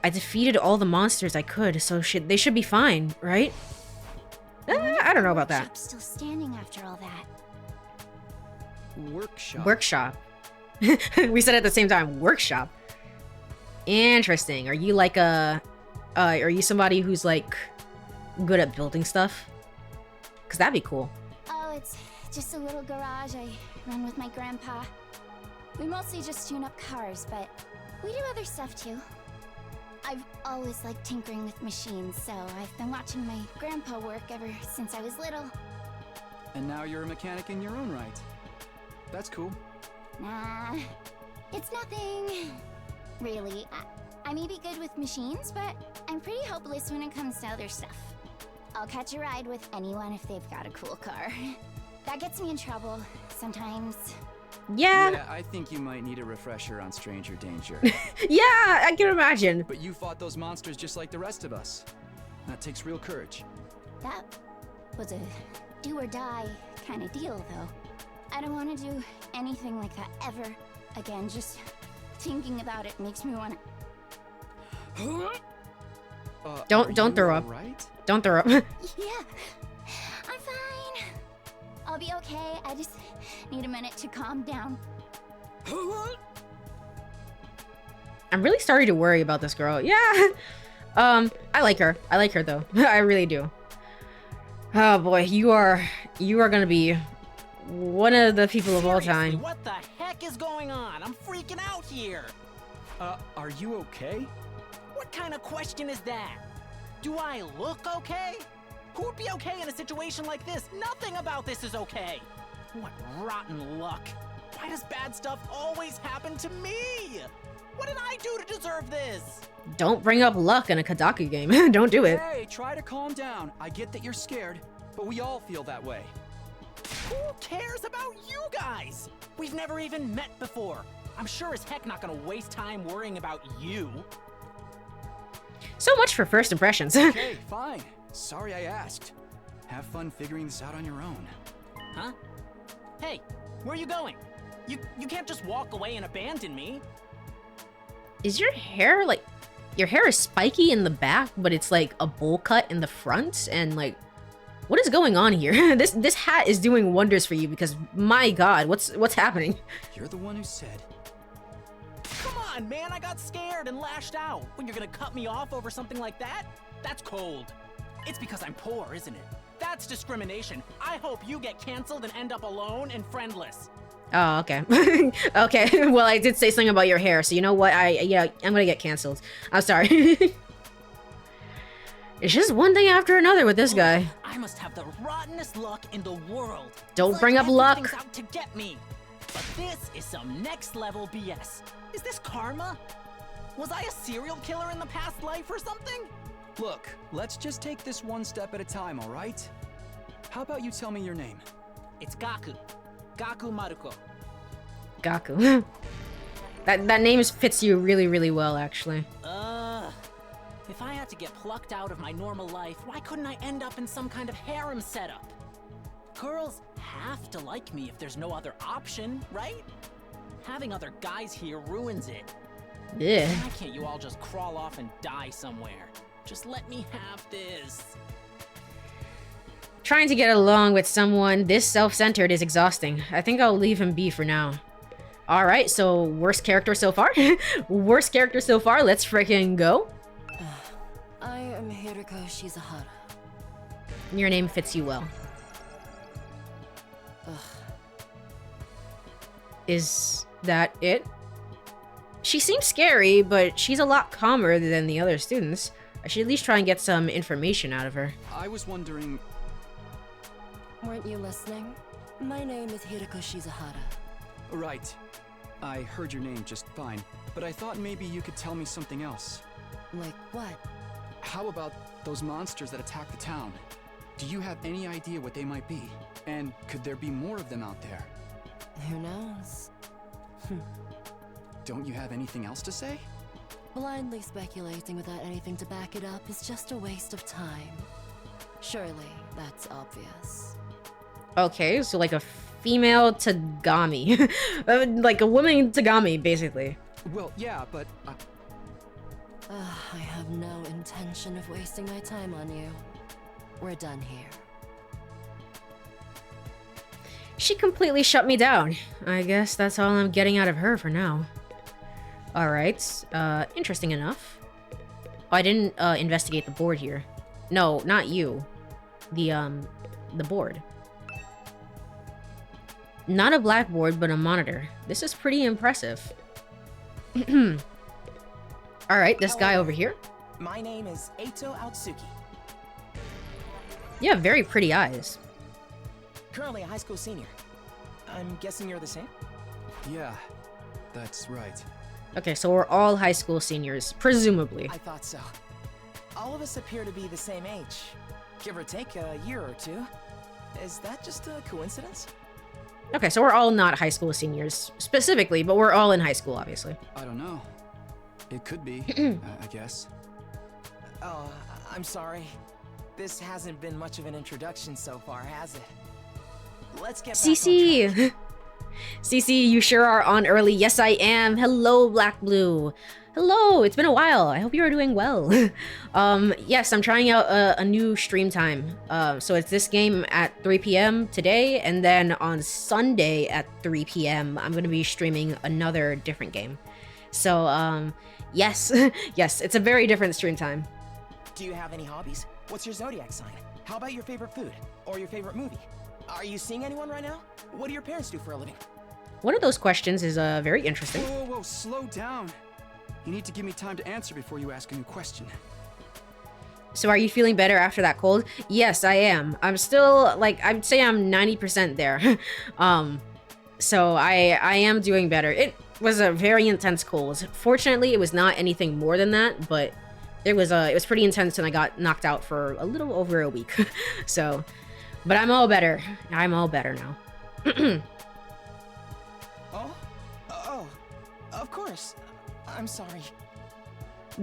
I defeated all the monsters I could, so they should be fine, right? I don't know about that. Still standing after all that. Workshop. Workshop. We said it at the same time. Workshop. Interesting. Are you like are you somebody who's like good at building stuff? Cause that'd be cool. Oh, it's just a little garage I run with my grandpa. We mostly just tune up cars, but we do other stuff too. I've always liked tinkering with machines, so I've been watching my grandpa work ever since I was little. And now you're a mechanic in your own right. That's cool. Nah, it's nothing. Really, I may be good with machines, but I'm pretty hopeless when it comes to other stuff. I'll catch a ride with anyone if they've got a cool car. That gets me in trouble sometimes. Yeah. I think you might need a refresher on stranger danger. Yeah, I can imagine. But you fought those monsters just like the rest of us. That takes real courage. That was a do or die kind of deal, though. I don't want to do anything like that ever again. Just thinking about it makes me want to... Don't throw up. Right? Don't throw up. Yeah, I'm fine. I'll be okay. I just need a minute to calm down. I'm really starting to worry about this girl. Yeah. I like her. I like her though. I really do. Oh boy, you are gonna be one of the people of all time. What the heck is going on? I'm freaking out here. Are you okay? What kind of question is that? Do I look okay? Who would be okay in a situation like this? Nothing about this is okay. What rotten luck. Why does bad stuff always happen to me? What did I do to deserve this? Don't bring up luck in a Kodaka game. Don't do it. Hey, try to calm down. I get that you're scared, but we all feel that way. Who cares about you guys? We've never even met before. I'm sure as heck not gonna waste time worrying about you. So much for first impressions. Okay, fine. Sorry I asked. Have fun figuring this out on your own. Huh? Hey, where are you going? You can't just walk away and abandon me. Is your hair like... Your hair is spiky in the back, but it's like a bowl cut in the front, and like... What is going on here? This hat is doing wonders for you because, my god, what's happening? You're the one who said. Come on, man, I got scared and lashed out. When you're gonna cut me off over something like that? That's cold. It's because I'm poor, isn't it? That's discrimination. I hope you get canceled and end up alone and friendless. Oh, okay. Okay, well, I did say something about your hair, so you know what? I'm gonna get canceled. I'm sorry. It's just one thing after another with this guy. I must have the rottenest luck in the world. Don't bring up luck. Everything's out to get me. But this is some next level BS. Is this karma? Was I a serial killer in the past life or something? Look, let's just take this one step at a time, all right? How about you tell me your name? It's Gaku. Gaku Maruko. Gaku. That name fits you really, really well, actually. If I had to get plucked out of my normal life, why couldn't I end up in some kind of harem setup? Girls have to like me if there's no other option, right? Having other guys here ruins it. Yeah. Why can't you all just crawl off and die somewhere? Just let me have this. Trying to get along with someone this self-centered is exhausting. I think I'll leave him be for now. Alright, so worst character so far? Worst character so far, let's freaking go. I I'm Uchikoshi AND Your name fits you well. Ugh. Is that it? She seems scary, but she's a lot calmer than the other students. I should at least try and get some information out of her. I was wondering... Weren't you listening? My name is Uchikoshi AND. Right. I heard your name just fine, but I thought maybe you could tell me something else. Like what? How about those monsters that attack the town? Do you have any idea what they might be? And could there be more of them out there? Who knows? Don't you have anything else to say? Blindly speculating without anything to back it up is just a waste of time. Surely, that's obvious. Okay, so like a female Tagami. Like a woman Tagami, basically. Well, yeah, but... I have no intention of wasting my time on you. We're done here. She completely shut me down. I guess that's all I'm getting out of her for now. Alright, interesting enough. Oh, I didn't investigate the board here. No, not you. The board. Not a blackboard, but a monitor. This is pretty impressive. Alright, this guy over here. My name is Eito Aotsuki. You have very pretty eyes. Currently a high school senior. I'm guessing you're the same? Yeah, that's right. Okay, so we're all high school seniors, presumably. I thought so. All of us appear to be the same age. Give or take a year or two. Is that just a coincidence? Okay, so we're all not high school seniors, specifically, but we're all in high school, obviously. I don't know. It could be, I guess. Oh, I'm sorry. This hasn't been much of an introduction so far, has it? Let's get back on track. CC, you sure are on early. Yes, I am. Hello, Black Blue. Hello, it's been a while. I hope you are doing well. Yes, I'm trying out a new stream time. So it's this game at 3 p.m. today, and then on Sunday at 3 p.m. I'm going to be streaming another different game. So, yes, yes, it's a very different stream time. Do you have any hobbies? What's your zodiac sign? How about your favorite food? Or your favorite movie? Are you seeing anyone right now? What do your parents do for a living? One of those questions is very interesting. Whoa, whoa, slow down. You need to give me time to answer before you ask a new question. So are you feeling better after that cold? Yes, I am. I'm still, like, I'd say I'm 90% there. So I am doing better. It was a very intense cold. Fortunately, it was not anything more than that, but it was pretty intense and I got knocked out for a little over a week. So, but I'm all better. I'm all better now. Oh, of course. I'm sorry.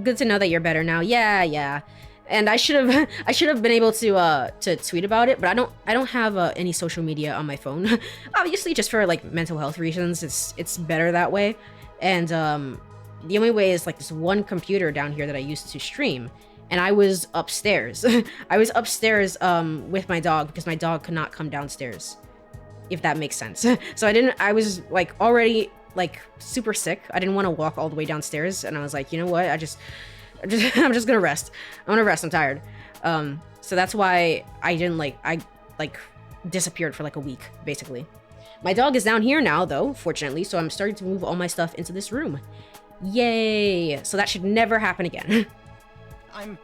Good to know that you're better now. Yeah. And I should have been able to tweet about it, but I don't have any social media on my phone. Obviously, just for like mental health reasons, it's better that way. And the only way is like this one computer down here that I used to stream, and I was upstairs. I was upstairs with my dog because my dog could not come downstairs, if that makes sense. So I was like already like super sick. I didn't want to walk all the way downstairs, and I was like, you know what? I'm just gonna rest. I'm gonna rest. I'm tired. So that's why I disappeared for like a week, basically. My dog is down here now, though, fortunately, so I'm starting to move all my stuff into this room. Yay! So that should never happen again. I'm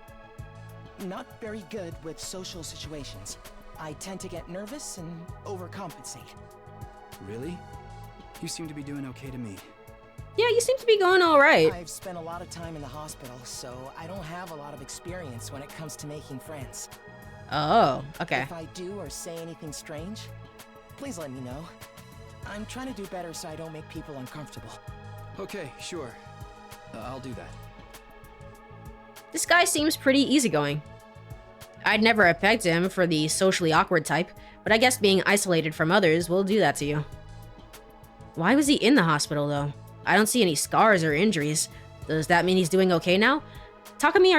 not very good with social situations. I tend to get nervous and overcompensate. Really? You seem to be doing okay to me. Yeah, you seem to be going all right. I've spent a lot of time in the hospital, so I don't have a lot of experience when it comes to making friends. Oh, okay. If I do or say anything strange, please let me know. I'm trying to do better so I don't make people uncomfortable. Okay, sure. I'll do that. This guy seems pretty easygoing. I'd never have pegged him for the socially awkward type, but I guess being isolated from others will do that to you. Why was he in the hospital, though? I don't see any scars or injuries. Does that mean he's doing okay now? Takumi,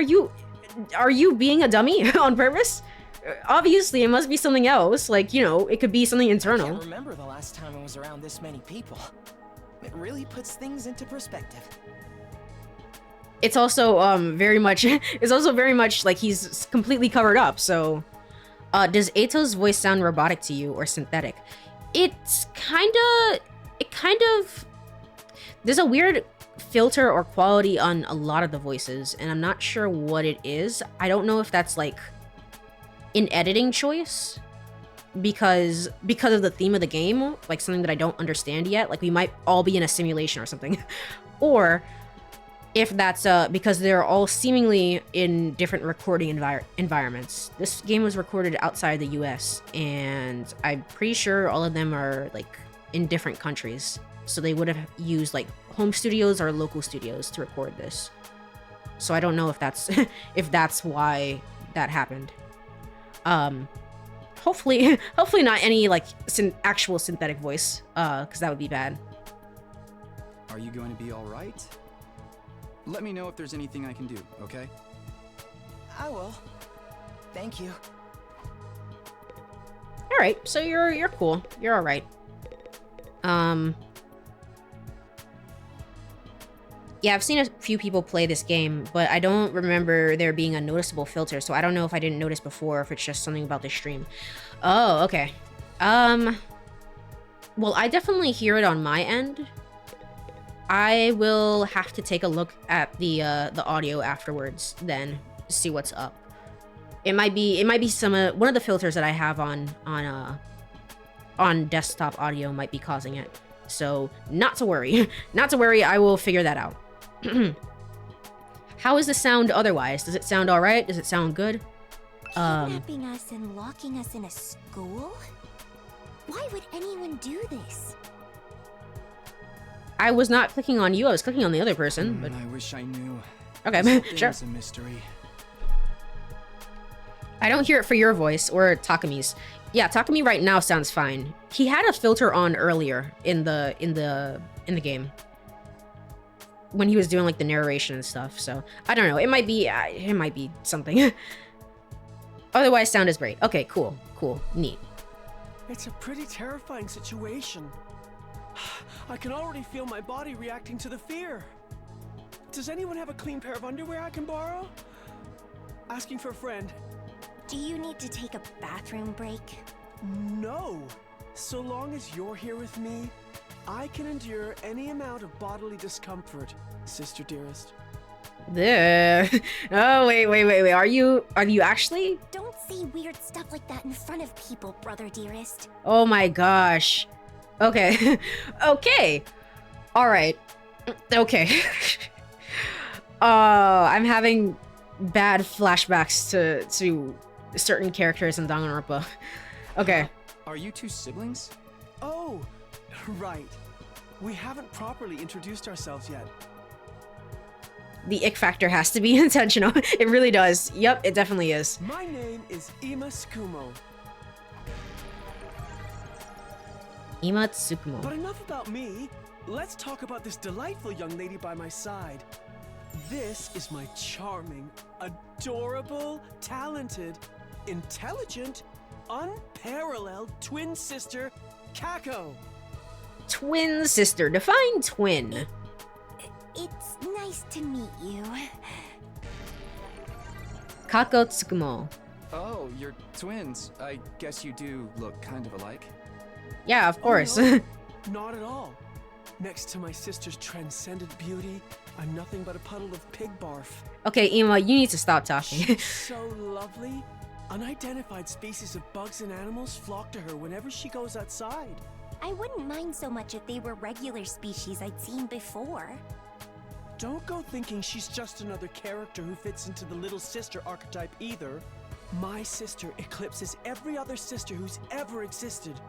are you being a dummy on purpose? Obviously, it must be something else. Like, you know, it could be something internal. I can't remember the last time I was around this many people. It really puts things into perspective. it's also very much it's also very much like he's completely covered up. So does Ato's voice sound robotic to you or synthetic? It kind of there's a weird filter or quality on a lot of the voices, and I'm not sure what it is. I don't know if that's like an editing choice because of the theme of the game, like something that I don't understand yet, like we might all be in a simulation or something, or if that's because they're all seemingly in different recording environments. This game was recorded outside the US, and I'm pretty sure all of them are like in different countries, so they would have used like home studios or local studios to record this. So I don't know if that's if that's why that happened. Hopefully not any like actual synthetic voice, because that would be bad. Are you going to be all right? Let me know if there's anything I can do, okay? I will. Thank you. All right, so you're cool. You're all right. Yeah, I've seen a few people play this game, but I don't remember there being a noticeable filter, so I don't know if I didn't notice before or if it's just something about the stream. Oh, okay. Well, I definitely hear it on my end. I will have to take a look at the audio afterwards, then see what's up. It might be some one of the filters that I have on desktop audio might be causing it. So not to worry, not to worry. I will figure that out. How is the sound otherwise? Does it sound all right? Does it sound good? Kidnapping us and locking us in a school? Why would anyone do this? I was not clicking on you. I was clicking on the other person. But I wish I knew. Okay, sure. It's a mystery. I don't hear it for your voice or Takami's. Yeah, Takami right now sounds fine. He had a filter on earlier in the game when he was doing like the narration and stuff. So I don't know. It might be something. Otherwise, sound is great. Okay, cool, neat. It's a pretty terrifying situation. I can already feel my body reacting to the fear. Does anyone have a clean pair of underwear I can borrow? Asking for a friend. Do you need to take a bathroom break? No. So long as you're here with me, I can endure any amount of bodily discomfort, sister dearest. There. Oh, wait. Are you actually? Don't say weird stuff like that in front of people, brother dearest. Oh my gosh. Okay. Okay. All right. Okay. I'm having bad flashbacks to certain characters in Danganronpa. Okay. Are you two siblings? Oh, right. We haven't properly introduced ourselves yet. The ick factor has to be intentional. It really does. Yep, it definitely is. My name is Ima Tsukumo. Ima Tsukumo. But enough about me. Let's talk about this delightful young lady by my side. This is my charming, adorable, talented, intelligent, unparalleled twin sister, Kako. Twin sister. Define twin. It's nice to meet you. Kako Tsukumo. Oh, you're twins. I guess you do look kind of alike. Yeah, of course. Oh, no, not at all. Next to my sister's transcendent beauty, I'm nothing but a puddle of pig barf. Okay, Ima, you need to stop talking. She's so lovely. Unidentified species of bugs and animals flock to her whenever she goes outside. I wouldn't mind so much if they were regular species I'd seen before. Don't go thinking she's just another character who fits into the little sister archetype either. My sister eclipses every other sister who's ever existed.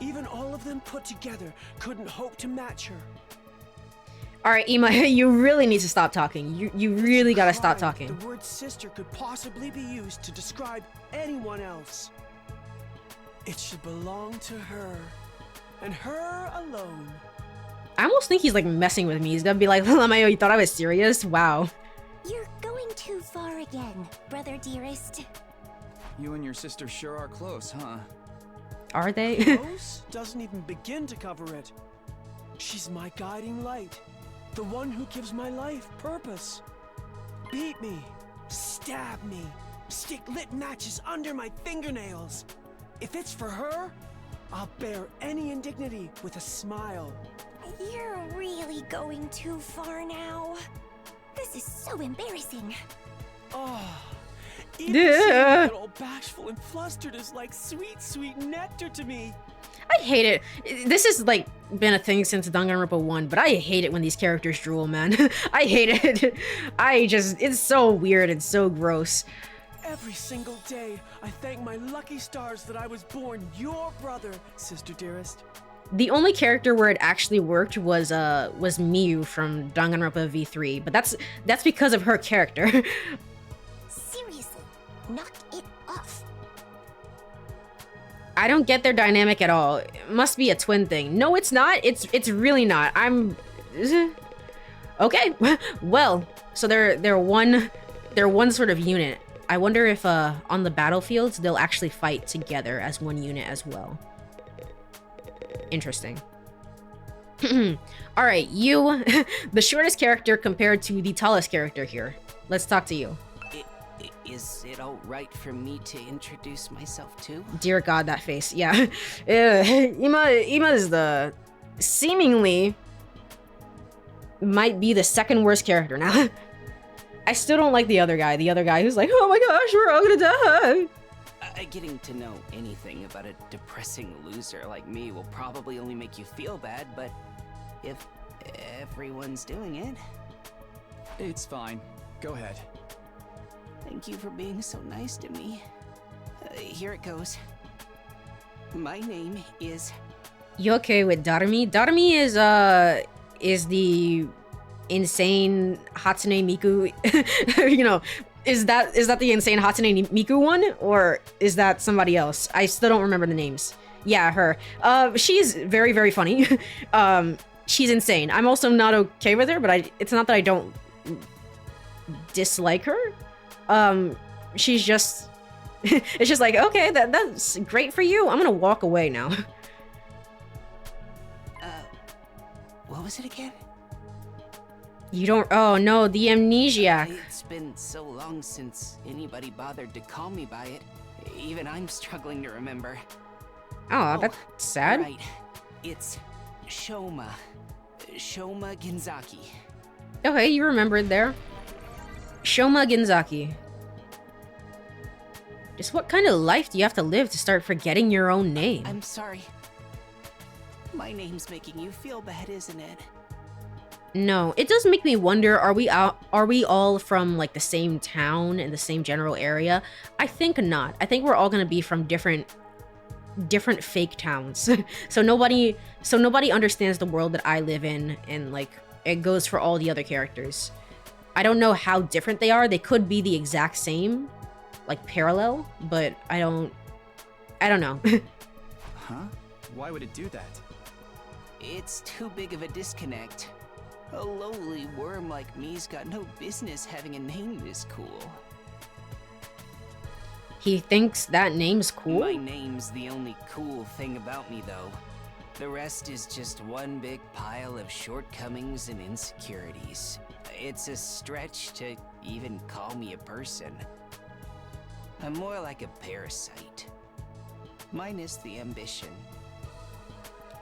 Even all of them put together couldn't hope to match her. All right, Ima, you really need to stop talking. You really gotta stop talking. The word sister could possibly be used to describe anyone else. It should belong to her, and her alone. I almost think he's like messing with me. He's gonna be like, Lamayo, you thought I was serious? Wow. You're going too far again, brother dearest. You and your sister sure are close, huh? Are they? Close doesn't even begin to cover it. She's my guiding light, The one who gives my life purpose. Beat me, stab me, stick lit matches under my fingernails. If it's for her, I'll bear any indignity with a smile. You're really going too far now. This is so embarrassing. Oh, even Yeah. seeing all bashful and flustered is like sweet, sweet nectar to me. I hate it. This has like been a thing since Danganronpa 1, but I hate it when these characters drool, man. I hate it. It's so weird and so gross. Every single day, I thank my lucky stars that I was born your brother, sister dearest. The only character where it actually worked was Miyu from Danganronpa V3, but that's because of her character. Seriously, knock it off. I don't get their dynamic at all. It must be a twin thing. No, it's not. It's really not. Okay. Well, so they're one sort of unit. I wonder if on the battlefields they'll actually fight together as one unit as well. Interesting. All right, you, the shortest character compared to the tallest character here. Let's talk to you. Is it all right for me to introduce myself too? Dear God, that face. Yeah. Ima is the seemingly might be the second worst character now. I still don't like the other guy. The other guy who's like, oh my gosh, we're all gonna die. Getting to know anything about a depressing loser like me will probably only make you feel bad, but if everyone's doing it... It's fine. Go ahead. Thank you for being so nice to me. Here it goes. My name is... You okay with Darumi? Darumi is the insane Hatsune Miku, you know, is that the insane Hatsune Miku one, or is that somebody else? I still don't remember the names. Yeah, her. She's very, very funny. She's insane. I'm also not okay with her, but it's not that I don't dislike her. She's just, it's just like, okay, that's great for you. I'm gonna walk away now. What was it again? You don't, oh no, the amnesiac. It's been so long since anybody bothered to call me by it. Even I'm struggling to remember. Oh, that's sad. Right. It's Shoma. Shoma Genzaki. Okay, you remembered there. Shoma Genzaki. Just what kind of life do you have to live to start forgetting your own name? I'm sorry. My name's making you feel bad, isn't it? No, it does make me wonder, are we all from like the same town in the same general area? I think not. I think we're all gonna be from different fake towns. so nobody understands the world that I live in, and like it goes for all the other characters. I don't know how different they are. They could be the exact same, like parallel, but I don't know. Huh? Why would it do that? It's too big of a disconnect. A lowly worm like me's got no business having a name this cool. He thinks that name's cool? My name's the only cool thing about me, though. The rest is just one big pile of shortcomings and insecurities. It's a stretch to even call me a person. I'm more like a parasite. Minus the ambition.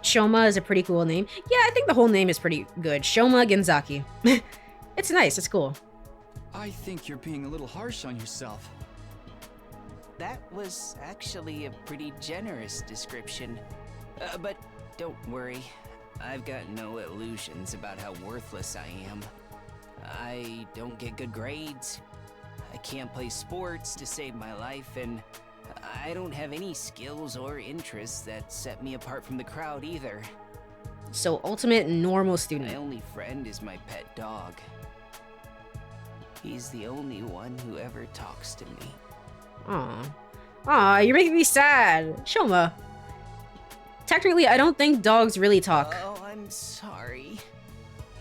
Shoma is a pretty cool name. Yeah, I think the whole name is pretty good. Shoma Genzaki. It's nice, it's cool. I think you're being a little harsh on yourself. That was actually a pretty generous description. But don't worry, I've got no illusions about how worthless I am. I don't get good grades, I can't play sports to save my life, and I don't have any skills or interests that set me apart from the crowd either. So ultimate normal student. My only friend is my pet dog. He's the only one who ever talks to me. Aw. Aw, you're making me sad. Shoma. Technically, I don't think dogs really talk. Oh, I'm sorry.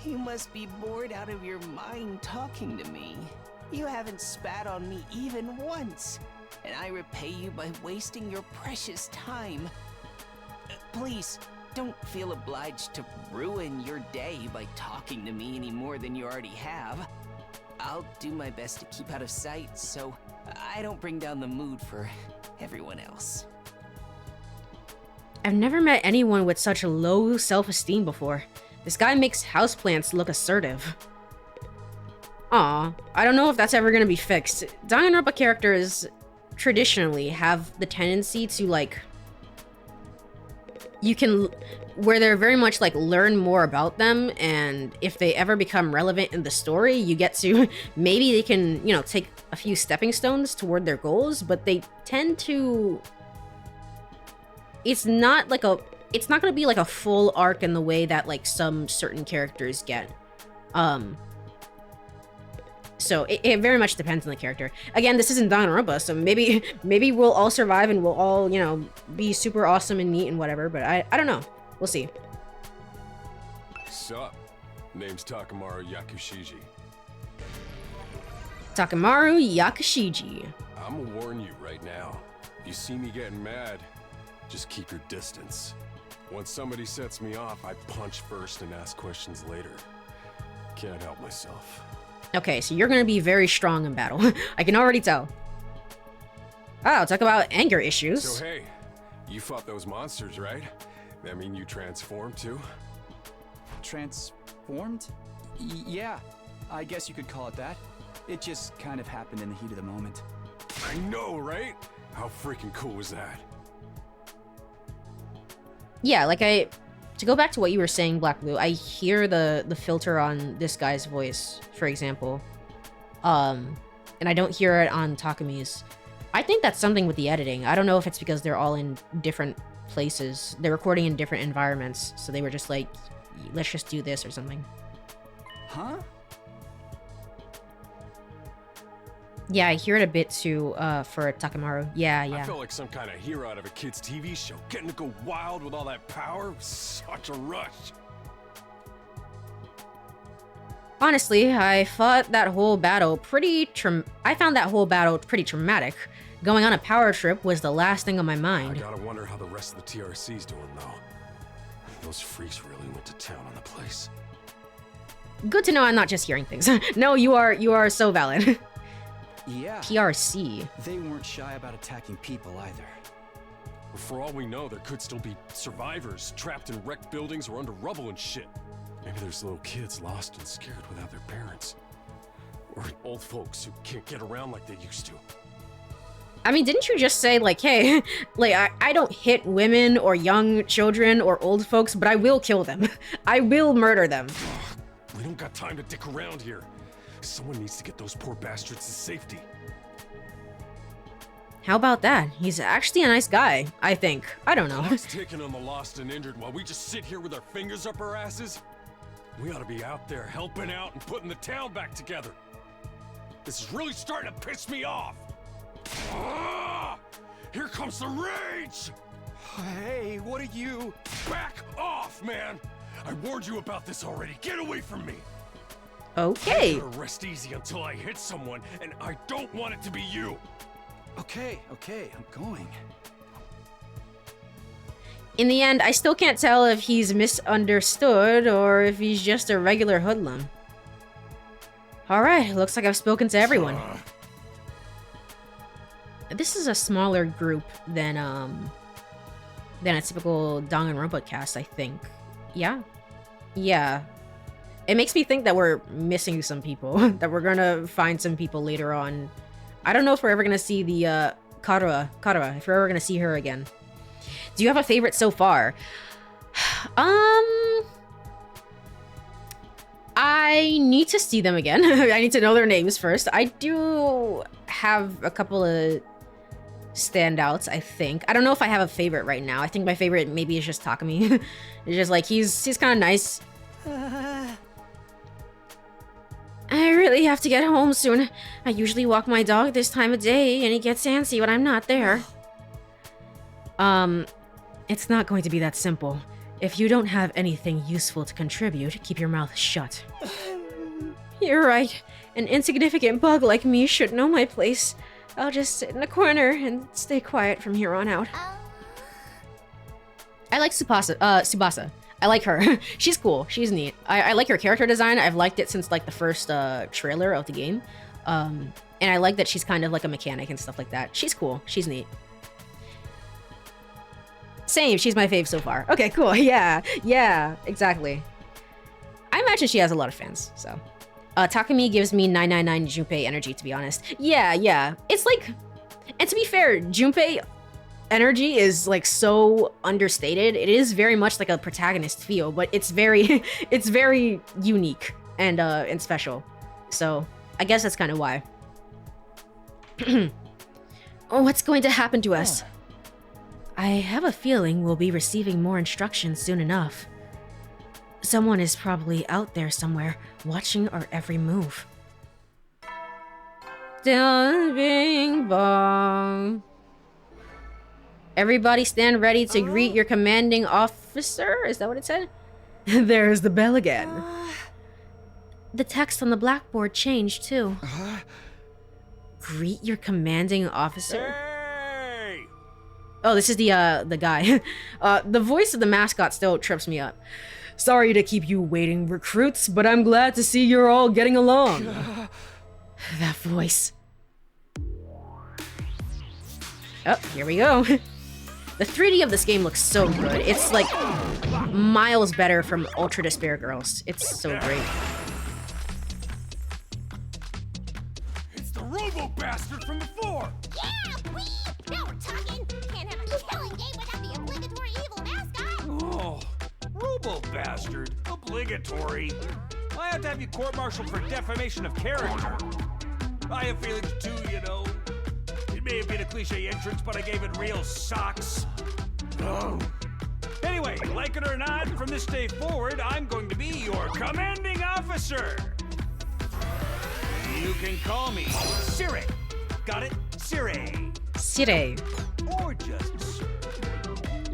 You must be bored out of your mind talking to me. You haven't spat on me even once, and I repay you by wasting your precious time. Please, don't feel obliged to ruin your day by talking to me any more than you already have. I'll do my best to keep out of sight so I don't bring down the mood for everyone else. I've never met anyone with such low self-esteem before. This guy makes houseplants look assertive. Aw, I don't know if that's ever gonna be fixed. Danganronpa characters traditionally have the tendency to, like, where they're very much like learn more about them, and if they ever become relevant in the story, you get to, maybe they can, you know, take a few stepping stones toward their goals, but they tend to, it's not gonna be like a full arc in the way that like some certain characters get. So it very much depends on the character. Again, this isn't Danganronpa, so maybe we'll all survive and we'll all, you know, be super awesome and neat and whatever, but I don't know. We'll see. Sup? Name's Takamaru Yakushiji. Takamaru Yakushiji. I'ma warn you right now. If you see me getting mad, just keep your distance. Once somebody sets me off, I punch first and ask questions later. Can't help myself. Okay, so you're gonna be very strong in battle. I can already tell. Oh, talk about anger issues. So hey, you fought those monsters, right? That mean you transformed too? Transformed? Yeah, I guess you could call it that. It just kind of happened in the heat of the moment. I know, right? How freaking cool was that? Yeah, like to go back to what you were saying, Black Blue, I hear the filter on this guy's voice, for example. And I don't hear it on Takami's. I think that's something with the editing. I don't know if it's because they're all in different places. They're recording in different environments, so they were just like, let's just do this or something. Huh? Yeah, I hear it a bit too, for Takamaru. Yeah. I felt like some kind of hero out of a kid's TV show. Getting to go wild with all that power was such a rush. Honestly, I found that whole battle pretty traumatic. Going on a power trip was the last thing on my mind. I gotta wonder how the rest of the TRC's doing, though. Those freaks really went to town on the place. Good to know I'm not just hearing things. No, you are so valid. Yeah. PRC. They weren't shy about attacking people either. For all we know, there could still be survivors trapped in wrecked buildings or under rubble and shit. Maybe there's little kids lost and scared without their parents. Or old folks who can't get around like they used to. I mean, didn't you just say, like, hey, like, I don't hit women or young children or old folks, but I will kill them. I will murder them. We don't got time to dick around here. Someone needs to get those poor bastards to safety. How about that? He's actually a nice guy, I think. I don't know. He's taking on the lost and injured while we just sit here with our fingers up our asses? We ought to be out there helping out and putting the town back together. This is really starting to piss me off. Ah! Here comes the rage! Hey, what are you? Back off, man! I warned you about this already. Get away from me! Okay. I'm gonna rest easy until I hit someone, and I don't want it to be you. Okay, I'm going. In the end, I still can't tell if he's misunderstood or if he's just a regular hoodlum. Alright, looks like I've spoken to everyone. This is a smaller group than a typical Danganronpa cast, I think. Yeah? Yeah. It makes me think that we're missing some people, that we're gonna find some people later on. I don't know if we're ever gonna see the, Kara, if we're ever gonna see her again. Do you have a favorite so far? I need to see them again. I need to know their names first. I do have a couple of standouts, I think. I don't know if I have a favorite right now. I think my favorite maybe is just Takami. It's just like, he's kind of nice. I really have to get home soon. I usually walk my dog this time of day, and he gets antsy when I'm not there. It's not going to be that simple. If you don't have anything useful to contribute, keep your mouth shut. You're right. An insignificant bug like me should know my place. I'll just sit in a corner and stay quiet from here on out. I like Tsubasa. I like her. She's cool. She's neat. I like her character design. I've liked it since like the first trailer of the game. And I like that she's kind of like a mechanic and stuff like that. She's cool. She's neat. Same. She's my fave so far. Okay, cool. Yeah. Yeah, exactly. I imagine she has a lot of fans, so. Takumi gives me 999 Junpei energy, to be honest. Yeah, yeah. It's like... And to be fair, Junpei energy is like so understated. It is very much like a protagonist feel, but it's very it's very unique and special. So I guess that's kind of why. Oh, what's going to happen to us? I have a feeling we'll be receiving more instructions soon enough. Someone is probably out there somewhere, watching our every move. Dun, bing, bong. Everybody stand ready to greet your commanding officer? Is that what it said? There's the bell again. The text on the blackboard changed too. Greet your commanding officer? Hey! Oh, this is the guy. The voice of the mascot still trips me up. Sorry to keep you waiting, recruits, but I'm glad to see you're all getting along. That voice. Oh, here we go. The 3D of this game looks so good. It's like miles better from Ultra Despair Girls. It's so great. It's the Robo Bastard from before! Yeah, wee! Now we're talking! Can't have a killing game without the obligatory evil mascot! Oh, Robo Bastard? Obligatory? I have to have you court-martialed for defamation of character. I have feelings too, you know. It may have been a cliche entrance, but I gave it real socks. Oh. Anyway, like it or not, from this day forward, I'm going to be your commanding officer. You can call me Sire. Got it? Sire. Sire. Or just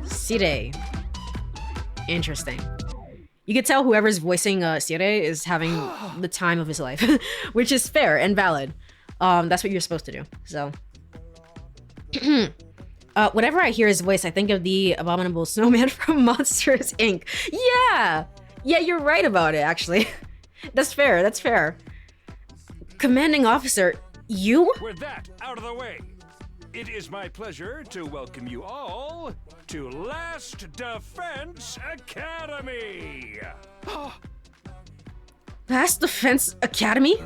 Sire. Interesting. You could tell whoever's voicing Sire is having the time of his life, which is fair and valid. That's what you're supposed to do, so. Whenever I hear his voice, I think of the abominable snowman from Monsters, Inc. Yeah! Yeah, you're right about it, actually. That's fair, that's fair. Commanding officer, you? With that out of the way, it is my pleasure to welcome you all to Last Defense Academy. Last Defense Academy?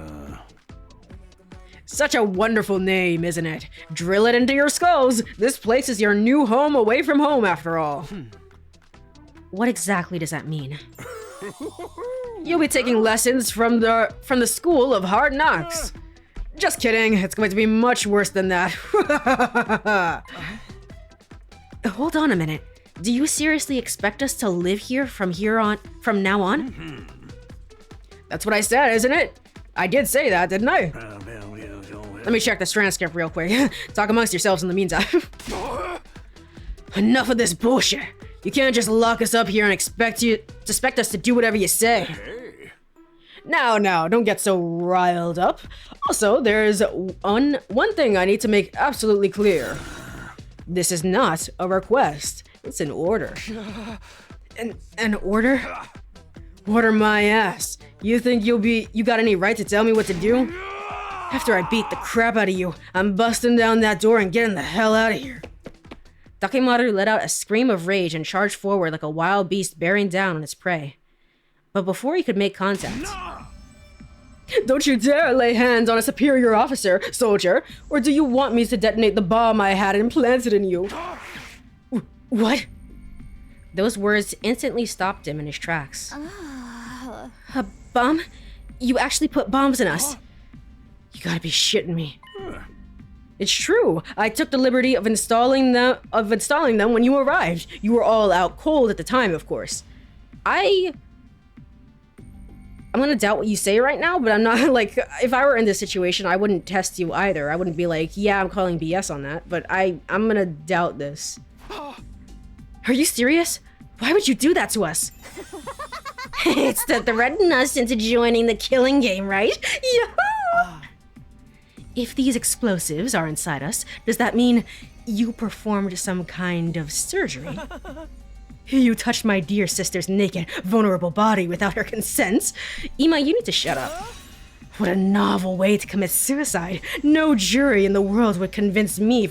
Such a wonderful name, isn't it? Drill it into your skulls. This place is your new home away from home, after all. What exactly does that mean? You'll be taking lessons from the School of Hard Knocks. Just kidding. It's going to be much worse than that. Hold on a minute. Do you seriously expect us to live here from now on? That's what I said, isn't it? I did say that, didn't I? Let me check this transcript real quick. Talk amongst yourselves in the meantime. Enough of this bullshit. You can't just lock us up here and expect us to do whatever you say. Hey. Now, don't get so riled up. Also, there's one thing I need to make absolutely clear. This is not a request. It's an order. An order? Order my ass. You think you got any right to tell me what to do? After I beat the crap out of you, I'm busting down that door and getting the hell out of here. Takemaru let out a scream of rage and charged forward like a wild beast bearing down on its prey. But before he could make contact... Don't you dare lay hands on a superior officer, soldier, or do you want me to detonate the bomb I had implanted in you? What? Those words instantly stopped him in his tracks. A bomb? You actually put bombs in us? You gotta be shitting me. It's true. I took the liberty of installing them when you arrived. You were all out cold at the time, of course. I'm gonna doubt what you say right now, but I'm not like, if I were in this situation, I wouldn't test you either. I wouldn't be like, yeah, I'm calling BS on that, but I'm gonna doubt this. Are you serious? Why would you do that to us? It's to threaten us into joining the killing game, right? Yeah. If these explosives are inside us, does that mean you performed some kind of surgery? You touched my dear sister's naked, vulnerable body without her consent. Ima, you need to shut up. What a novel way to commit suicide. No jury in the world would convict me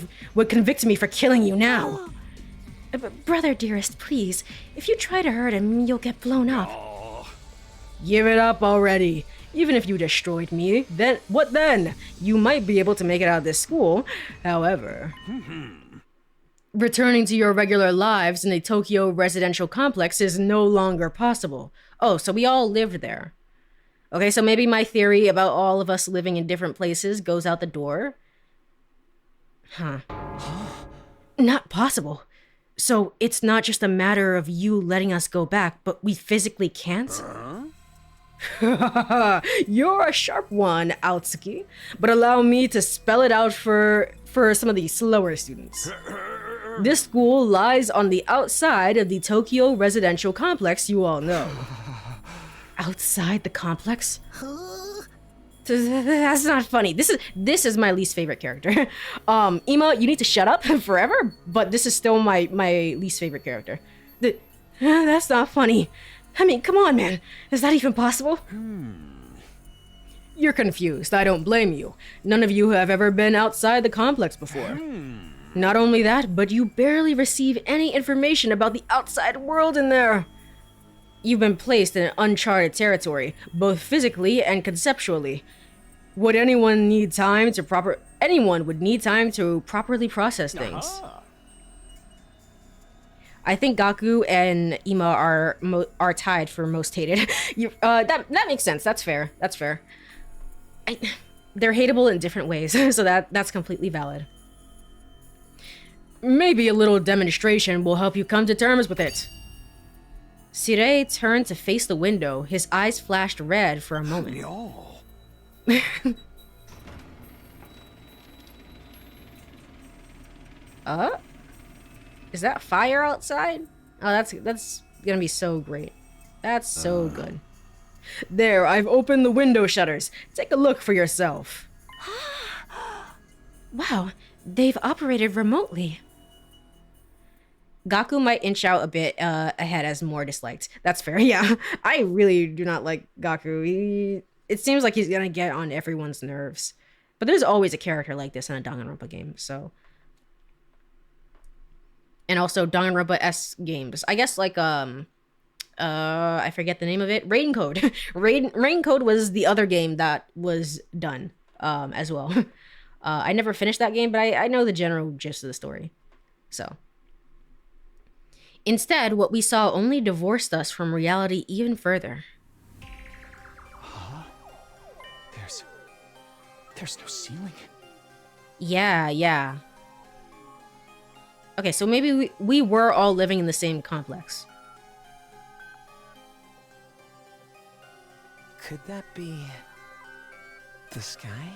for killing you now. Brother dearest, please. If you try to hurt him, you'll get blown up. Oh. Give it up already. Even if you destroyed me, then what then? You might be able to make it out of this school. However, returning to your regular lives in a Tokyo residential complex is no longer possible. Oh, so we all lived there. Okay, so maybe my theory about all of us living in different places goes out the door. Huh. Not possible. So it's not just a matter of you letting us go back, but we physically can't? You're a sharp one, Aotsuki. But allow me to spell it out for some of the slower students. This school lies on the outside of the Tokyo residential complex you all know. Outside the complex? That's not funny. This is my least favorite character. Ima, you need to shut up forever, but this is still my least favorite character. That's not funny. I mean, come on, man. Is that even possible? You're confused. I don't blame you. None of you have ever been outside the complex before. Not only that, but you barely receive any information about the outside world in there. You've been placed in an uncharted territory, both physically and conceptually. Anyone would need time to properly process things. I think Gaku and Ima are tied for most hated. That makes sense. That's fair. That's fair. They're hateable in different ways, so that's completely valid. Maybe a little demonstration will help you come to terms with it. Sirei turned to face the window. His eyes flashed red for a moment. Is that fire outside? Oh, that's gonna be so great. That's so good. There, I've opened the window shutters. Take a look for yourself. Wow, they've operated remotely. Gaku might inch out a bit ahead as more disliked. That's fair, yeah. I really do not like Gaku. It seems like he's gonna get on everyone's nerves. But there's always a character like this in a Danganronpa game, so... And also Danganronpa-esque games. I guess like, I forget the name of it. Rain Code. Rain Code was the other game that was done, as well. I never finished that game, but I know the general gist of the story. So... Instead, what we saw only divorced us from reality even further. Huh? There's no ceiling. Yeah. Okay, so maybe we were all living in the same complex. Could that be the sky?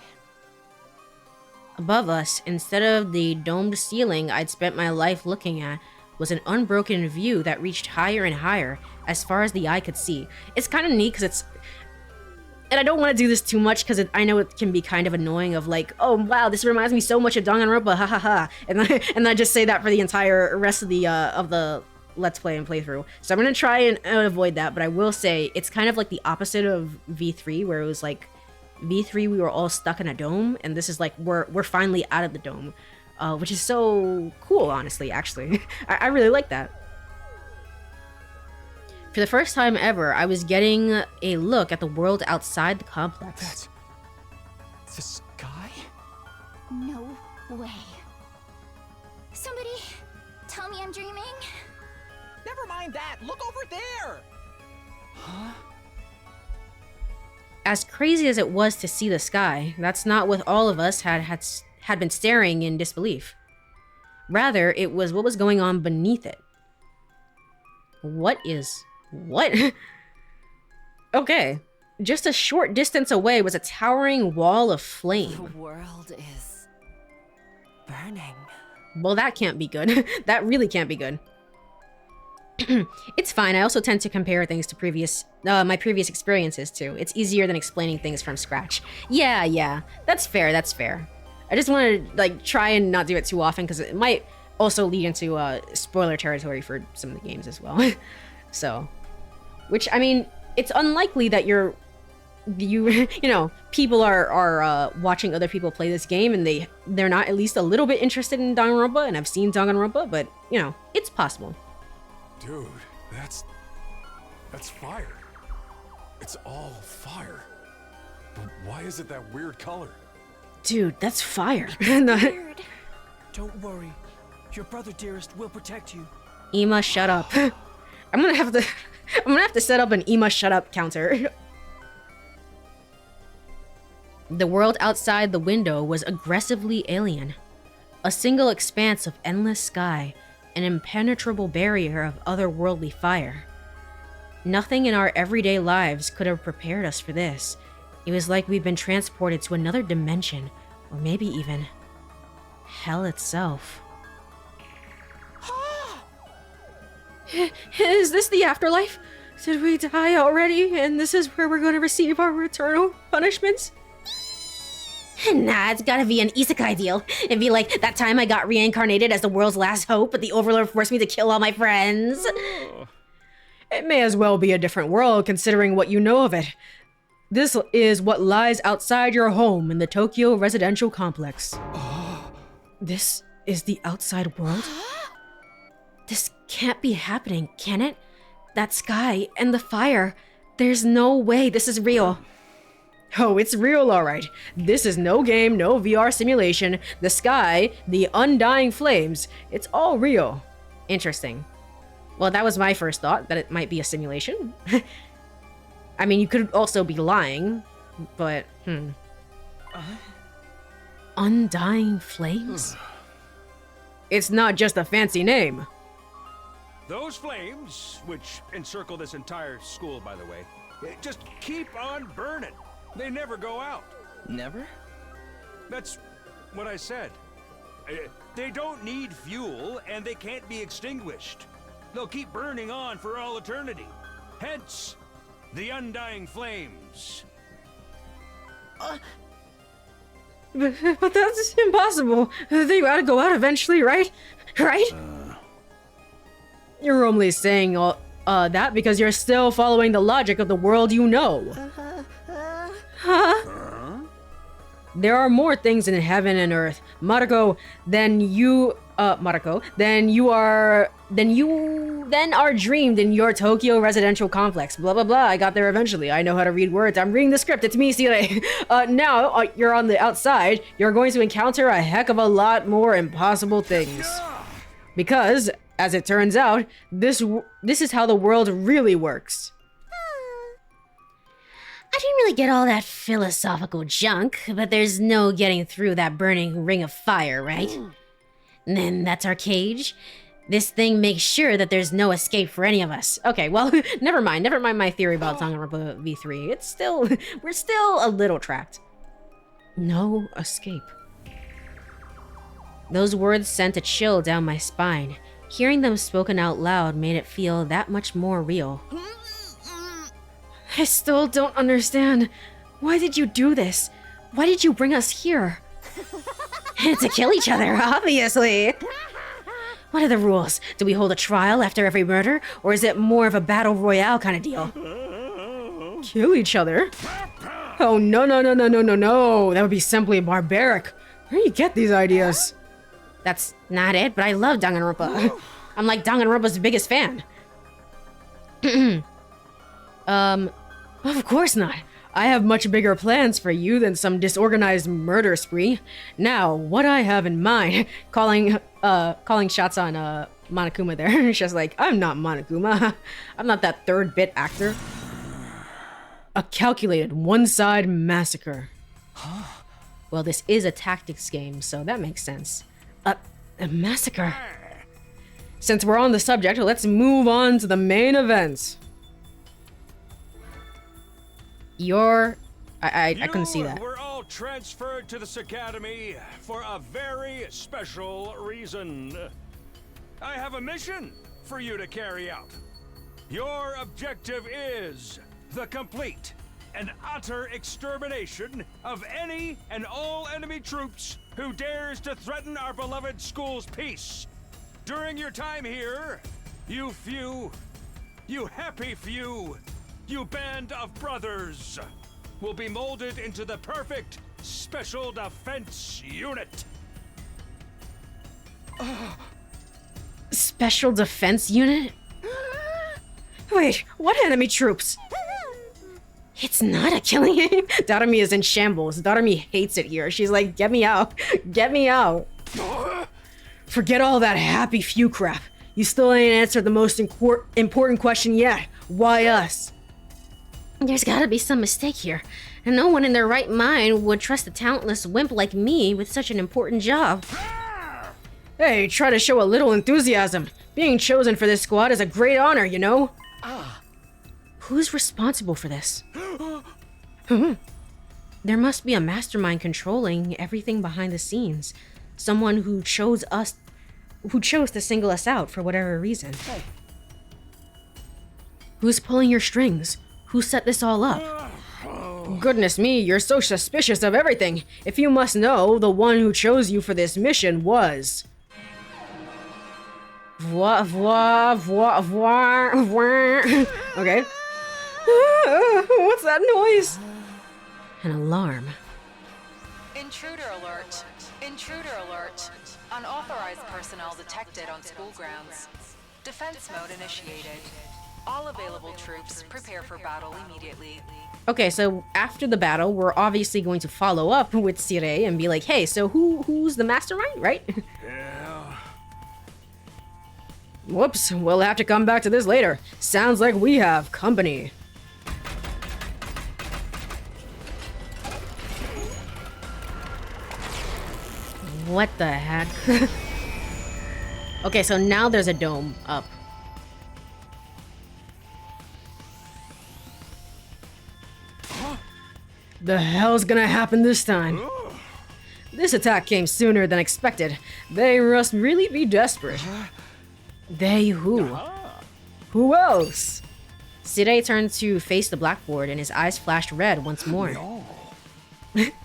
Above us, instead of the domed ceiling I'd spent my life looking at, was an unbroken view that reached higher and higher as far as the eye could see. It's kind of neat because it's... And I don't want to do this too much because I know it can be kind of annoying of like, oh wow, this reminds me so much of Danganronpa, ha ha ha. And I just say that for the entire rest of the Let's Play and playthrough. So I'm going to try and avoid that, but I will say it's kind of like the opposite of V3 where it was like, V3 we were all stuck in a dome, and this is like, we're finally out of the dome. Which is so cool, honestly, actually. I really like that. For the first time ever, I was getting a look at the world outside the complex. That's... the sky? No way. Somebody tell me I'm dreaming? Never mind that. Look over there. Huh? As crazy as it was to see the sky, that's not what all of us had been staring in disbelief. Rather, it was what was going on beneath it. What? Okay. Just a short distance away was a towering wall of flame. The world is burning. Well, that can't be good. That really can't be good. It's fine. I also tend to compare things to my previous experiences too. It's easier than explaining things from scratch. Yeah. That's fair. I just want to like try and not do it too often because it might also lead into spoiler territory for some of the games as well. So, which, I mean, it's unlikely that you know, people are watching other people play this game and they're not at least a little bit interested in Danganronpa, and I've seen Danganronpa, but you know, it's possible. Dude, that's fire. It's all fire. But why is it that weird color? Dude, that's fire. Weird. Don't worry. Your brother, dearest, will protect you. Ima, shut up. I'm gonna have to set up an Ima shut up counter. The world outside the window was aggressively alien. A single expanse of endless sky, an impenetrable barrier of otherworldly fire. Nothing in our everyday lives could have prepared us for this. It was like we'd been transported to another dimension, or maybe even hell itself. Is this the afterlife? Did we die already, and this is where we're going to receive our eternal punishments? Nah, it's gotta be an isekai deal. It'd be like that time I got reincarnated as the world's last hope, but the Overlord forced me to kill all my friends. It may as well be a different world, considering what you know of it. This is what lies outside your home in the Tokyo residential complex. This is the outside world? This can't be happening, can it? That sky and the fire. There's no way this is real. Oh, it's real, alright. This is no game, no VR simulation. The sky, the undying flames, it's all real. Interesting. Well, that was my first thought, that it might be a simulation. I mean, you could also be lying, but, Undying flames? It's not just a fancy name. Those flames, which encircle this entire school, by the way, just keep on burning. They never go out. Never? That's what I said. They don't need fuel, and they can't be extinguished. They'll keep burning on for all eternity. Hence, the undying flames. But that's impossible. They gotta go out eventually, right? Right? You're only saying that because you're still following the logic of the world you know. There are more things in heaven and earth, Mariko, than are dreamed in your Tokyo residential complex. Blah blah blah. I got there eventually. I know how to read words. I'm reading the script. It's me, Sire. Now you're on the outside. You're going to encounter a heck of a lot more impossible things. Because, as it turns out, this is how the world really works. I didn't really get all that philosophical junk, but there's no getting through that burning ring of fire, right? And then that's our cage. This thing makes sure that there's no escape for any of us. Okay, well, never mind my theory about Danganronpa V3. We're still a little trapped. No escape. Those words sent a chill down my spine. Hearing them spoken out loud made it feel that much more real. I still don't understand. Why did you do this? Why did you bring us here? To kill each other, obviously. What are the rules? Do we hold a trial after every murder? Or is it more of a battle royale kind of deal? Kill each other? Oh, no. That would be simply barbaric. Where do you get these ideas? That's not it, but I love Danganronpa. I'm like Danganronpa's biggest fan. Of course not. I have much bigger plans for you than some disorganized murder spree. Now, what I have in mind, calling shots on Monokuma there. She's like, I'm not Monokuma. I'm not that third bit actor. A calculated one-side massacre. Well, this is a tactics game, so that makes sense. A massacre. Since we're on the subject, let's move on to the main events. I couldn't see that. We're all transferred to this academy for a very special reason. I have a mission for you to carry out. Your objective is the complete and utter extermination of any and all enemy troops who dares to threaten our beloved school's peace. During your time here, you happy few, you band of brothers, will be molded into the perfect special defense unit. Special defense unit? Wait, what enemy troops? It's not a killing game. Darumi is in shambles. Darumi hates it here. She's like, get me out. Get me out. Forget all that happy few crap. You still ain't answered the most important question yet. Why us? There's gotta be some mistake here. And no one in their right mind would trust a talentless wimp like me with such an important job. Hey, try to show a little enthusiasm. Being chosen for this squad is a great honor, you know? Who's responsible for this? There must be a mastermind controlling everything behind the scenes. Someone who chose to single us out for whatever reason. Who's pulling your strings? Who set this all up? Goodness me, you're so suspicious of everything. If you must know, the one who chose you for this mission was... Okay. What's that noise? An alarm. Intruder alert. Intruder alert. Unauthorized personnel detected on school grounds. Defense mode initiated. All available troops prepare for battle immediately. Okay, so after the battle, we're obviously going to follow up with Sirei and be like, hey, so who's the mastermind, right? Yeah. Whoops, we'll have to come back to this later. Sounds like we have company. What the heck? Okay, so now there's a dome up. The hell's gonna happen this time? This attack came sooner than expected. They must really be desperate. They who? Who else? Sirei turned to face the blackboard and his eyes flashed red once more.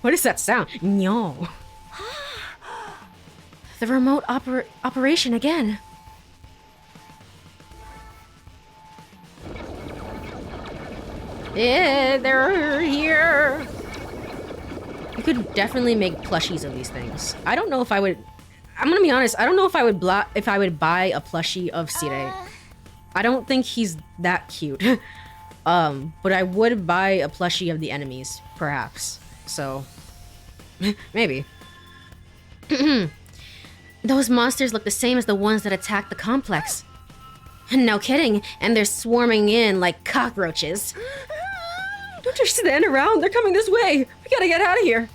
What is that sound? No. The remote operation again. Yeah, they're here. You could definitely make plushies of these things. I don't know if I would. I'm gonna be honest. I don't know if I would buy a plushie of Sirei. I don't think he's that cute. But I would buy a plushie of the enemies, perhaps. So, maybe. Those monsters look the same as the ones that attacked the complex. No kidding, and they're swarming in like cockroaches. Don't just stand around, they're coming this way. We gotta get out of here.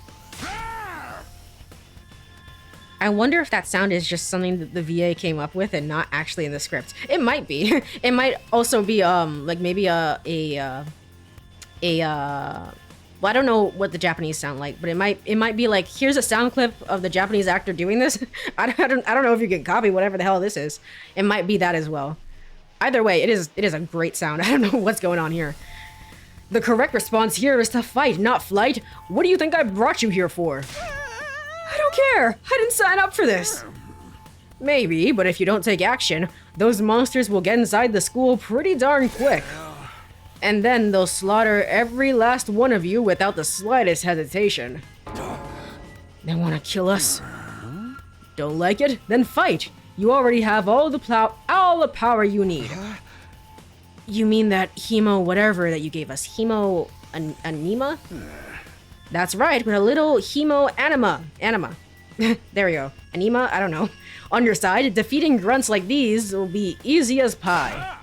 I wonder if that sound is just something that the VA came up with and not actually in the script. It might be. It might also be like maybe well, I don't know what the Japanese sound like, but it might be like, here's a sound clip of the Japanese actor doing this. I don't know if you can copy whatever the hell this is. It might be that as well. Either way, it is a great sound. I don't know what's going on here. The correct response here is to fight, not flight. What do you think I brought you here for? I don't care. I didn't sign up for this. Maybe, but if you don't take action, those monsters will get inside the school pretty darn quick. And then they'll slaughter every last one of you without the slightest hesitation. They want to kill us. Don't like it? Then fight. You already have all the power you need. You mean that hemo whatever that you gave us? Hemo anima? That's right, with a little hemo anima. There we go. Anima? I don't know. On your side, defeating grunts like these will be easy as pie.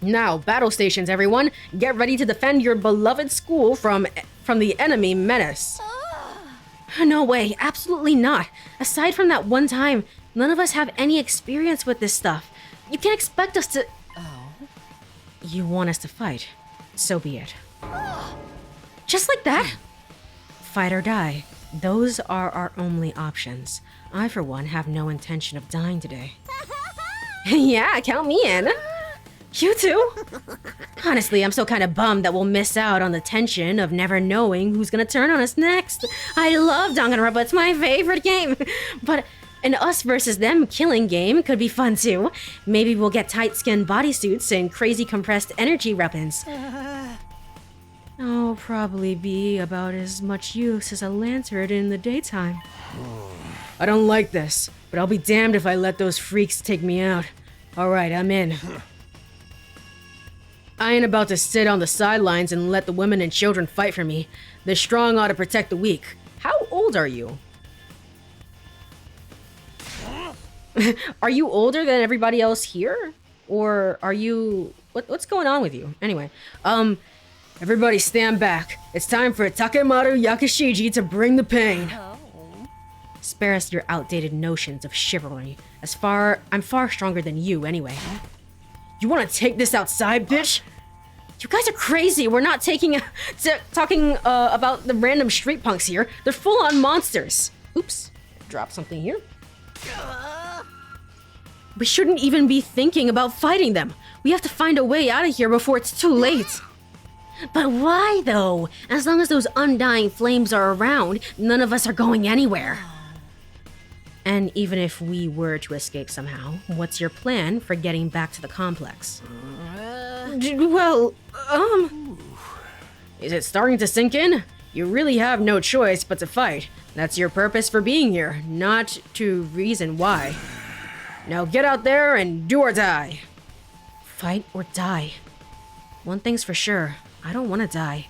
Now, battle stations, everyone. Get ready to defend your beloved school from the enemy menace. No way, absolutely not. Aside from that one time, none of us have any experience with this stuff. You can't expect us to... You want us to fight. So be it. Just like that? Fight or die. Those are our only options. I, for one, have no intention of dying today. Yeah, count me in. You too? Honestly, I'm still kind of bummed that we'll miss out on the tension of never knowing who's gonna turn on us next. I love Danganronpa, it's my favorite game. But An us versus them killing game could be fun too. Maybe we'll get tight-skinned bodysuits and crazy compressed energy weapons. I'll probably be about as much use as a lantern in the daytime. I don't like this, but I'll be damned if I let those freaks take me out. Alright, I'm in. I ain't about to sit on the sidelines and let the women and children fight for me. The strong ought to protect the weak. How old are you? Are you older than everybody else here? Or are you... What's going on with you? Anyway, everybody stand back. It's time for Takemaru Yakashiji to bring the pain. Spare us your outdated notions of chivalry. I'm far stronger than you anyway. You want to take this outside, bitch? You guys are crazy. We're not talking about the random street punks here. They're full-on monsters. Oops, drop something here. We shouldn't even be thinking about fighting them. We have to find a way out of here before it's too late. But why, though? As long as those undying flames are around, none of us are going anywhere. And even if we were to escape somehow, what's your plan for getting back to the complex? Is it starting to sink in? You really have no choice but to fight. That's your purpose for being here, not to reason why. Now get out there and do or die. Fight or die. One thing's for sure, I don't want to die.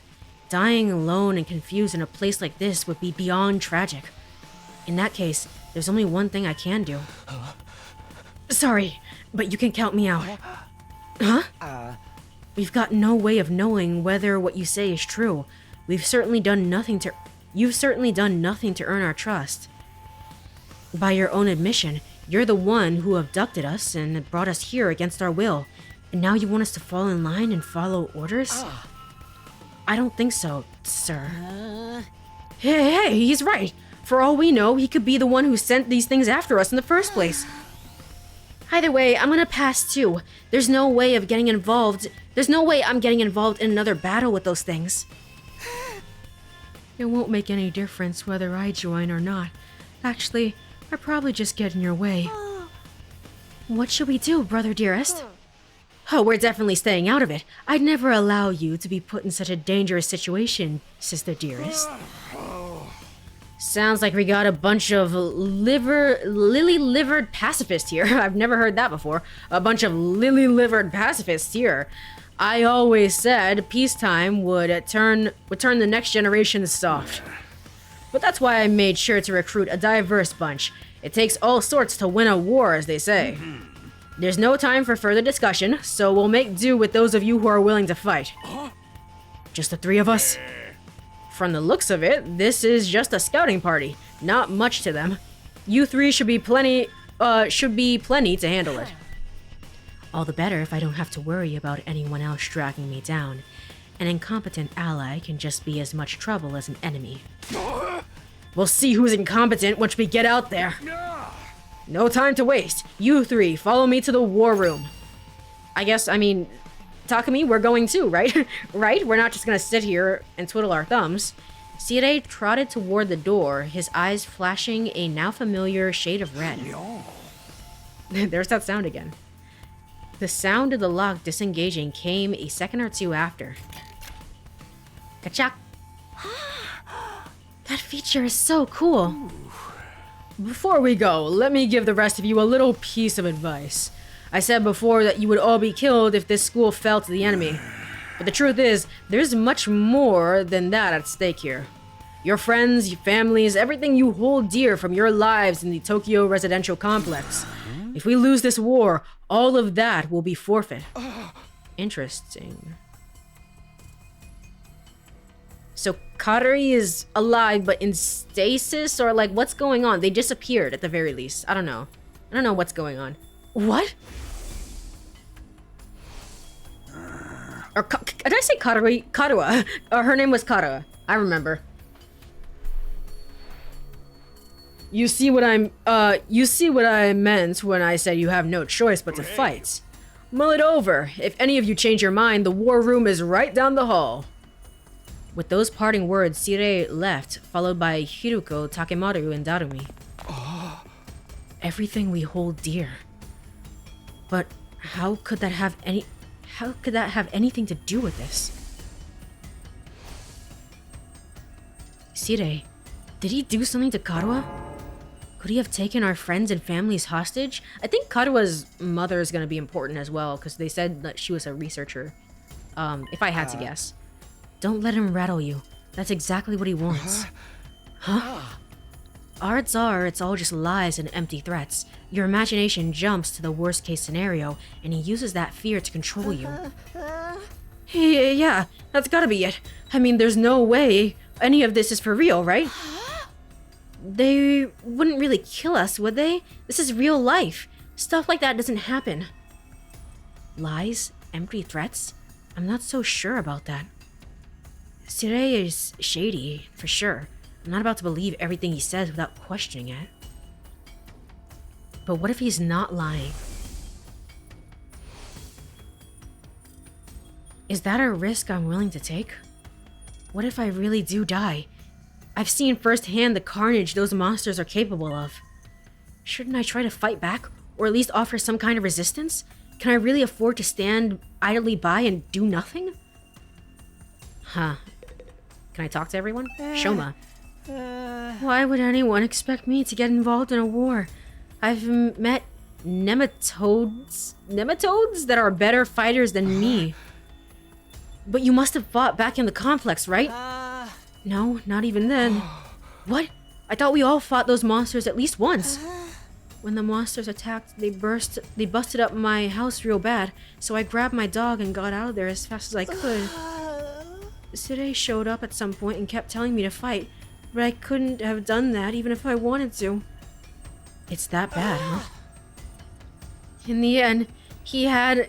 Dying alone and confused in a place like this would be beyond tragic. In that case, there's only one thing I can do. Sorry, but you can count me out. Huh? We've got no way of knowing whether what you say is true. You've certainly done nothing to earn our trust. By your own admission, you're the one who abducted us and brought us here against our will. And now you want us to fall in line and follow orders? I don't think so, sir. Hey, he's right. For all we know, he could be the one who sent these things after us in the first place. Either way, I'm gonna pass too. There's no way I'm getting involved in another battle with those things. It won't make any difference whether I join or not. Actually, I'll probably just get in your way. What should we do, brother dearest? Oh, we're definitely staying out of it. I'd never allow you to be put in such a dangerous situation, sister dearest. Sounds like we got a bunch of lily-livered pacifists here. I've never heard that before. A bunch of lily-livered pacifists here. I always said peacetime would turn the next generation soft. But that's why I made sure to recruit a diverse bunch. It takes all sorts to win a war, as they say. There's no time for further discussion, so we'll make do with those of you who are willing to fight. Just the three of us? From the looks of it, this is just a scouting party. Not much to them. You three should be plenty to handle it. All the better if I don't have to worry about anyone else dragging me down. An incompetent ally can just be as much trouble as an enemy. We'll see who's incompetent once we get out there. No time to waste. You three, follow me to the war room. Takumi, we're going too, right? Right? We're not just gonna sit here and twiddle our thumbs. Sirei trotted toward the door, his eyes flashing a now familiar shade of red. There's that sound again. The sound of the lock disengaging came a second or two after. Kachak! That feature is so cool. Before we go, let me give the rest of you a little piece of advice. I said before that you would all be killed if this school fell to the enemy. But the truth is, there's much more than that at stake here. Your friends, your families, everything you hold dear from your lives in the Tokyo residential complex. If we lose this war, all of that will be forfeit. Interesting. So Courie is alive but in stasis, or like what's going on? They disappeared at the very least. I don't know what's going on. What? Or did I say Courie? Karua. Her name was Karua. I remember. You see what I meant when I said you have no choice but to fight. Mull it over. If any of you change your mind, the war room is right down the hall. With those parting words, Sirei left, followed by Hiruko, Takemaru, and Darumi. Everything we hold dear. But how could that have anything to do with this? Sire, did he do something to Karuha? Could he have taken our friends and families hostage? I think Karuha's mother is going to be important as well, because they said that she was a researcher. If I had to guess. Don't let him rattle you. That's exactly what he wants. Huh? Odds are it's all just lies and empty threats. Your imagination jumps to the worst case scenario, and he uses that fear to control you. Yeah, that's gotta be it. I mean, there's no way any of this is for real, right? They wouldn't really kill us, would they? This is real life. Stuff like that doesn't happen. Lies? Empty threats? I'm not so sure about that. Sire is shady, for sure. I'm not about to believe everything he says without questioning it. But what if he's not lying? Is that a risk I'm willing to take? What if I really do die? I've seen firsthand the carnage those monsters are capable of. Shouldn't I try to fight back, or at least offer some kind of resistance? Can I really afford to stand idly by and do nothing? Huh. Can I talk to everyone? Shoma. Why would anyone expect me to get involved in a war? I've met nematodes that are better fighters than me. But you must have fought back in the complex, right? No, not even then. What? I thought we all fought those monsters at least once. When the monsters attacked, they busted up my house real bad, so I grabbed my dog and got out of there as fast as I could. Sire showed up at some point and kept telling me to fight, but I couldn't have done that even if I wanted to. It's that bad, huh? In the end, he had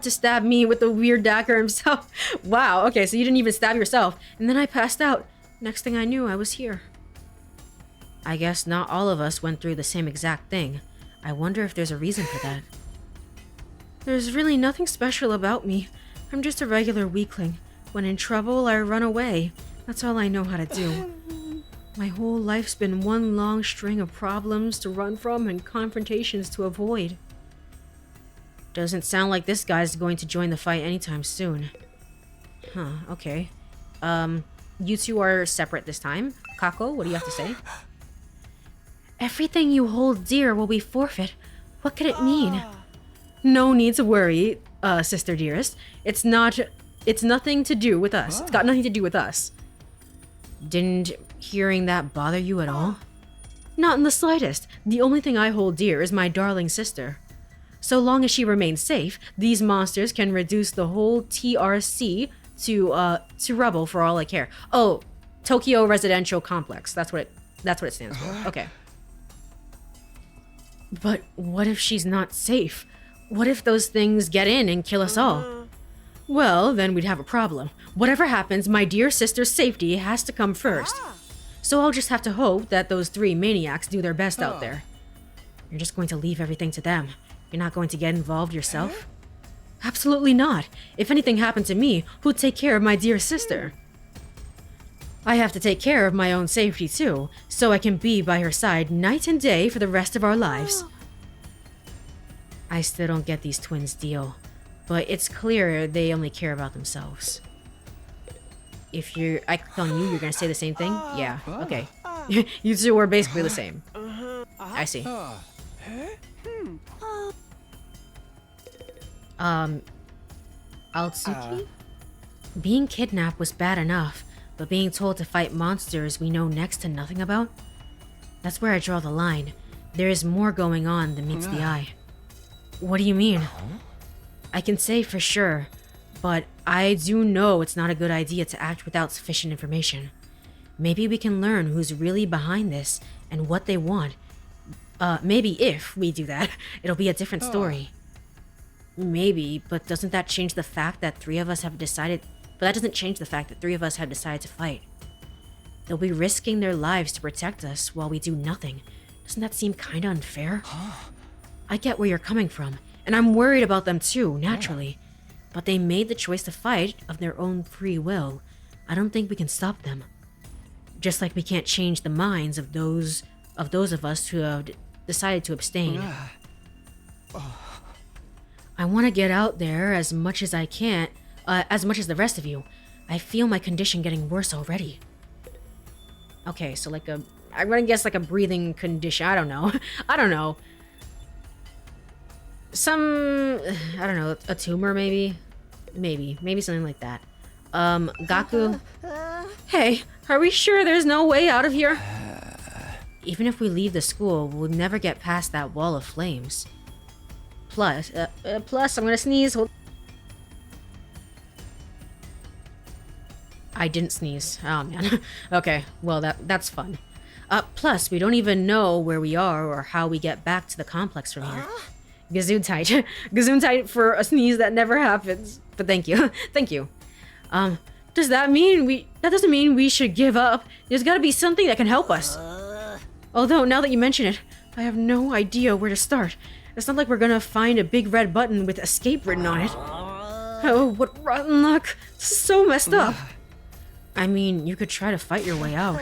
to stab me with the weird dagger himself. Wow, okay, so you didn't even stab yourself. And then I passed out. Next thing I knew, I was here. I guess not all of us went through the same exact thing. I wonder if there's a reason for that. There's really nothing special about me. I'm just a regular weakling. When in trouble, I run away. That's all I know how to do. My whole life's been one long string of problems to run from and confrontations to avoid. Doesn't sound like this guy's going to join the fight anytime soon. Huh, okay. You two are separate this time. Kako, what do you have to say? Everything you hold dear will be forfeit. What could it mean? No need to worry, sister dearest. It's nothing to do with us. It's got nothing to do with us. Didn't hearing that bother you at all? Not in the slightest. The only thing I hold dear is my darling sister. So long as she remains safe, these monsters can reduce the whole TRC to rubble for all I care. Oh, Tokyo Residential Complex. That's what it stands for. Okay. But what if she's not safe? What if those things get in and kill us all? Well, then we'd have a problem. Whatever happens, my dear sister's safety has to come first. So I'll just have to hope that those three maniacs do their best out there. You're just going to leave everything to them. You're not going to get involved yourself? Absolutely not. If anything happened to me, who'd take care of my dear sister? I have to take care of my own safety too, so I can be by her side night and day for the rest of our lives. I still don't get these twins' deal, but it's clear they only care about themselves. If I click on you, you're gonna say the same thing? Yeah, okay. You two are basically the same. I see. Altsuki? Being kidnapped was bad enough, but being told to fight monsters we know next to nothing about? That's where I draw the line. There is more going on than meets the eye. What do you mean? I can say for sure, but I do know it's not a good idea to act without sufficient information. Maybe we can learn who's really behind this and what they want. Maybe if we do that, it'll be a different story. Maybe, but doesn't that change the fact that three of us have decided... But that doesn't change the fact that three of us have decided to fight. They'll be risking their lives to protect us while we do nothing. Doesn't that seem kinda unfair? I get where you're coming from, and I'm worried about them too, naturally. But they made the choice to fight of their own free will. I don't think we can stop them. Just like we can't change the minds of those of us who have decided to abstain. I want to get out there as much as I can, as much as the rest of you. I feel my condition getting worse already. Okay, so like I'm gonna guess like a breathing condition. I don't know. I don't know. I don't know, a tumor maybe? Maybe something like that. Gaku? Hey, are we sure there's no way out of here? Even if we leave the school, we'll never get past that wall of flames. Plus, I'm gonna sneeze. I didn't sneeze. Oh man. Okay, well that's fun. Plus, we don't even know where we are or how we get back to the complex from here. Gesundheit. Gesundheit for a sneeze that never happens. But thank you. Thank you. Does that mean that doesn't mean we should give up. There's gotta be something that can help us. Although, now that you mention it, I have no idea where to start. It's not like we're gonna find a big red button with escape written on it. Oh, what rotten luck. This is so messed up. I mean, you could try to fight your way out.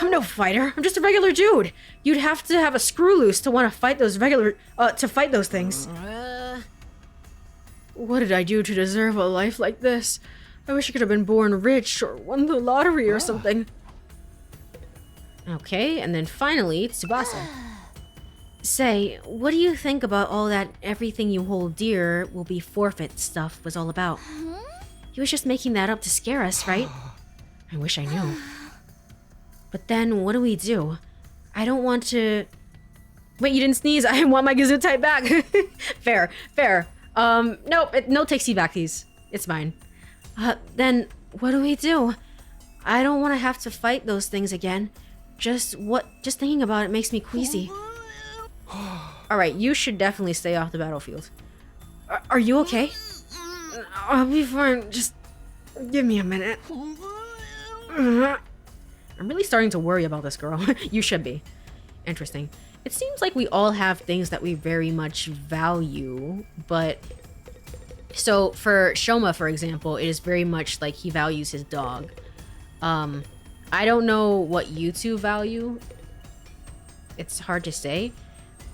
I'm no fighter. I'm just a regular dude. You'd have to have a screw loose to want to fight those things. What did I do to deserve a life like this? I wish I could have been born rich or won the lottery or something. Okay, and then finally, Tsubasa. Say, what do you think about all that everything you hold dear will be forfeit stuff was all about? He was just making that up to scare us, right? I wish I knew. But then, what do we do? I don't want to... Wait, you didn't sneeze. I want my Gesundheit back. Fair. Nope, no takesy backies. It's fine. Then, what do we do? I don't want to have to fight those things again. Just thinking about it makes me queasy. Alright, you should definitely stay off the battlefield. Are you okay? I'll be fine. Just give me a minute. I'm really starting to worry about this girl. You should be. Interesting. It seems like we all have things that we very much value, but... So, for Shoma, for example, it is very much like he values his dog. I don't know what you two value. It's hard to say.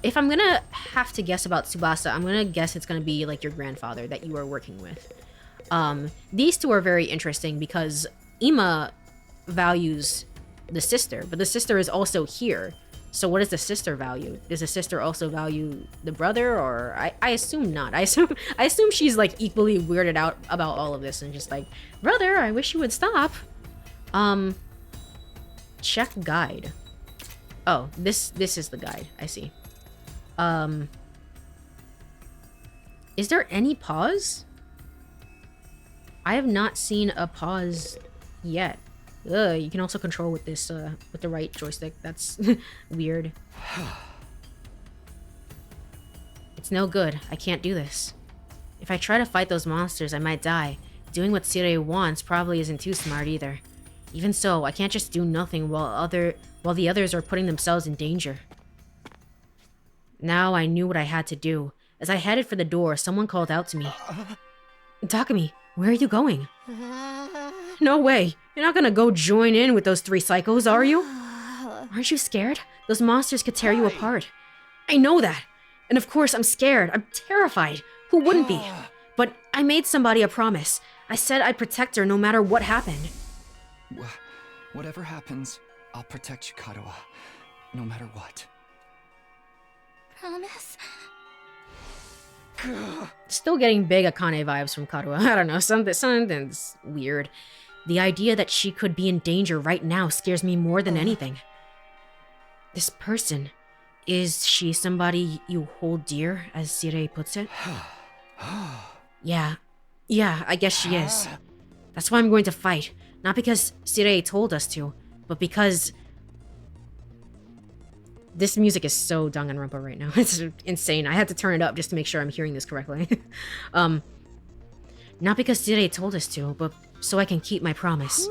If I'm gonna have to guess about Tsubasa, I'm gonna guess it's gonna be like your grandfather that you are working with. These two are very interesting because Ima values the sister, but the sister is also here. So what does the sister value? Does the sister also value the brother, or I assume not. I assume she's like equally weirded out about all of this and just like, brother, I wish you would stop. Check guide. Oh, this is the guide. I see. Is there any pause? I have not seen a pause yet. You can also control with this, with the right joystick. That's weird. It's no good. I can't do this. If I try to fight those monsters, I might die. Doing what Sirei wants probably isn't too smart either. Even so, I can't just do nothing while the others are putting themselves in danger. Now I knew what I had to do. As I headed for the door, someone called out to me. Takumi, where are you going? No way. You're not gonna go join in with those three psychos, are you? Aren't you scared? Those monsters could tear you apart. I know that. And of course, I'm scared. I'm terrified. Who wouldn't be? But I made somebody a promise. I said I'd protect her no matter what happened. Whatever happens, I'll protect you, Katawa. No matter what. Promise? Still getting big Akane vibes from Katawa. I don't know, something's weird. The idea that she could be in danger right now scares me more than anything. This person, is she somebody you hold dear, as Sirei puts it? Yeah, I guess she is. That's why I'm going to fight. Not because Sirei told us to, but because... This music is so Danganronpa right now. It's insane. I had to turn it up just to make sure I'm hearing this correctly. Not because Sirei told us to, but so I can keep my promise.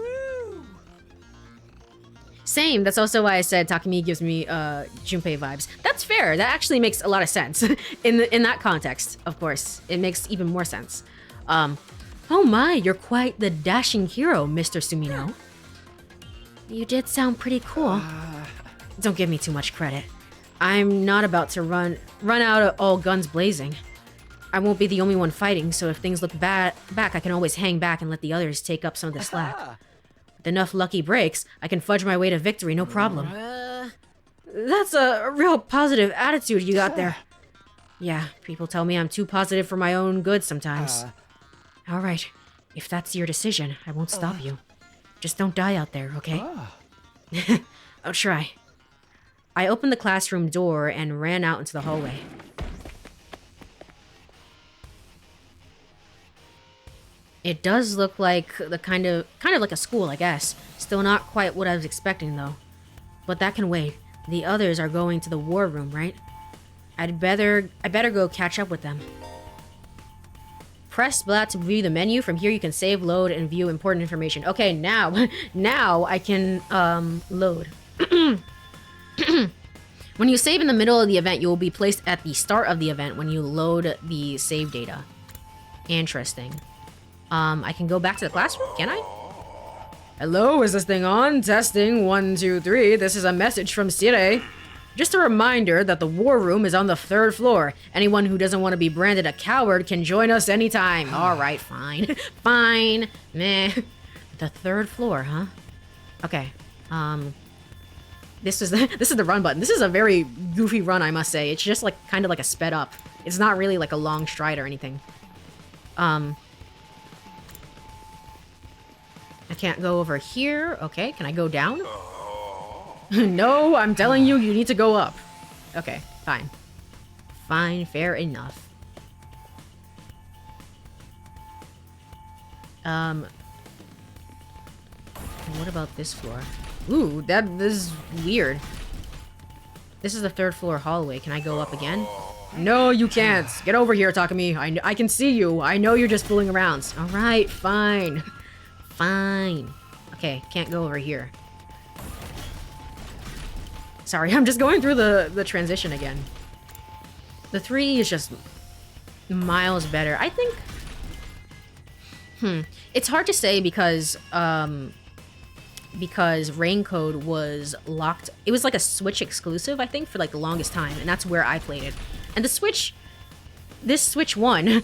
Same. That's also why I said Takumi gives me Junpei vibes. That's fair. That actually makes a lot of sense. in that context, of course. It makes even more sense. Oh my, you're quite the dashing hero, Mr. Sumino. You did sound pretty cool. Don't give me too much credit. I'm not about to run out of all guns blazing. I won't be the only one fighting, so if things look back, I can always hang back and let the others take up some of the slack. With enough lucky breaks, I can fudge my way to victory, no problem. That's a real positive attitude you got there. Yeah, people tell me I'm too positive for my own good sometimes. Alright, if that's your decision, I won't stop you. Just don't die out there, okay? I'll try. I opened the classroom door and ran out into the hallway. It does look like the kind of like a school, I guess. Still not quite what I was expecting, though. But that can wait. The others are going to the war room, right? I better go catch up with them. Press Splat to view the menu. From here, you can save, load, and view important information. Okay, now I can load. When you save in the middle of the event, you will be placed at the start of the event when you load the save data. Interesting. I can go back to the classroom, can I? Hello, is this thing on? Testing, 1, 2, 3. This is a message from Sire. Just a reminder that the war room is on the 3rd floor. Anyone who doesn't want to be branded a coward can join us anytime. Alright, fine. Fine. Meh. The 3rd floor, huh? Okay. This is the run button. This is a very goofy run, I must say. It's just like kind of like a sped up. It's not really like a long stride or anything. I can't go over here. Okay, can I go down? No, I'm telling you, you need to go up. Okay, fine. Fine, fair enough. What about this floor? Ooh, this is weird. This is the 3rd floor hallway. Can I go up again? No, you can't. Get over here, Takumi. I can see you. I know you're just fooling around. Alright, fine. Fine. Okay, can't go over here. Sorry, I'm just going through the transition again. The 3 is just miles better. I think... It's hard to say because Raincode was locked. It was like a Switch exclusive, I think, for like the longest time, and that's where I played it. And the Switch... This Switch 1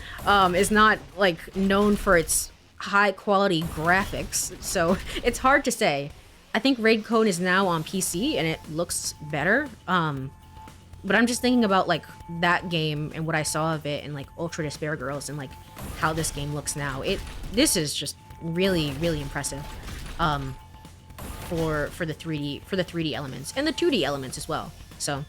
is not, like, known for its high-quality graphics, so it's hard to say. I think Raincode is now on PC, and it looks better. But I'm just thinking about, like, that game and what I saw of it and, like, Ultra Despair Girls and, like, how this game looks now. This is just really, really impressive. For the 3D elements and the 2D elements as well. So,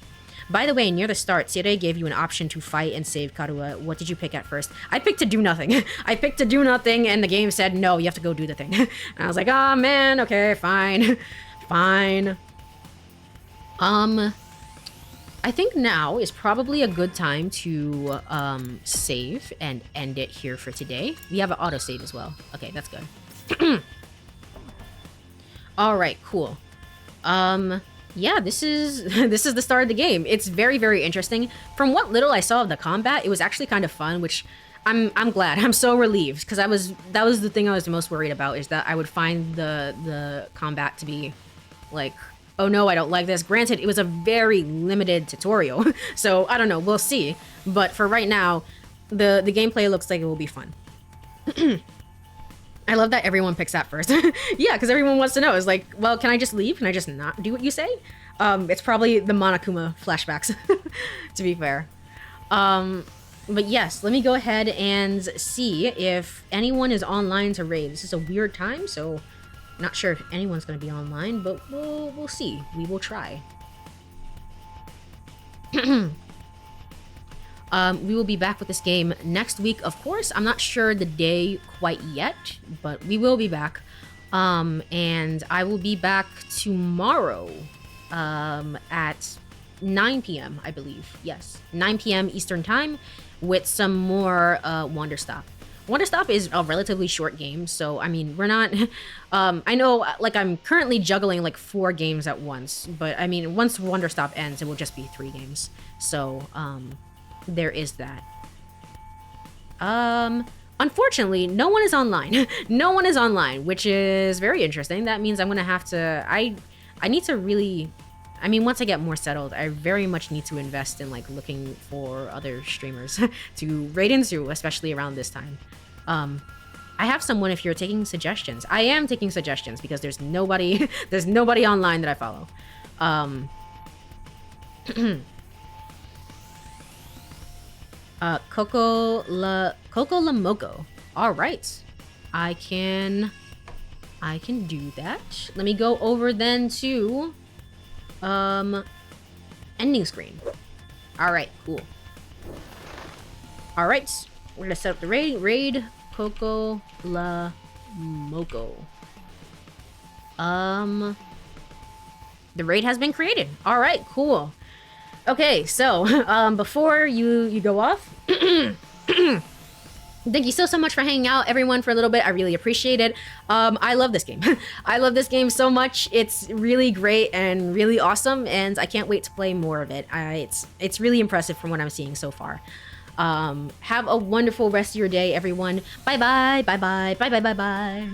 by the way, near the start, Sire gave you an option to fight and save Karua. What did you pick at first? I picked to do nothing. I picked to do nothing, and the game said, no, you have to go do the thing. And I was like, oh, man, okay, fine. Fine. I think now is probably a good time to save and end it here for today. We have an autosave as well. Okay, that's good. Alright, cool. Yeah, this is the start of the game. It's very, very interesting. From what little I saw of the combat, it was actually kind of fun, which I'm glad. I'm so relieved, because that was the thing I was the most worried about, is that I would find the combat to be like, oh no, I don't like this. Granted, it was a very limited tutorial, so I don't know, we'll see. But for right now, the gameplay looks like it will be fun. I love that everyone picks that first. Yeah, because everyone wants to know. It's like, well, can I just leave? Can I just not do what you say? It's probably the Monokuma flashbacks, to be fair. But yes, let me go ahead and see if anyone is online to raid. This is a weird time, so not sure if anyone's going to be online, but we'll see. We will try. We will be back with this game next week, of course. I'm not sure the day quite yet, but we will be back. And I will be back tomorrow at 9 p.m., I believe. Yes, 9 p.m. Eastern Time with some more Wonder Stop. Wonder Stop is a relatively short game, so, I mean, we're not... I know, like, I'm currently juggling, like, 4 games at once, but, I mean, once Wonder Stop ends, it will just be 3 games. So, there is that. Unfortunately, no one is online. No one is online, which is very interesting. That means I'm gonna have to... I need to really I mean, once I get more settled, I very much need to invest in like looking for other streamers to raid into, especially around this time. I have someone if you're taking suggestions. I am taking suggestions because there's nobody there's nobody online that I follow. Coco La Moco. All right. I can do that. Let me go over then to ending screen. All right, cool. All right, we're gonna set up the raid Coco La Moco. The raid has been created. All right, cool. Okay, so before you go off, thank you so much for hanging out, everyone, for a little bit. I really appreciate it. I love this game. I love this game so much. It's really great and really awesome, and I can't wait to play more of it. It's really impressive from what I'm seeing so far. Have a wonderful rest of your day, everyone. Bye bye. Bye bye. Bye bye. Bye bye.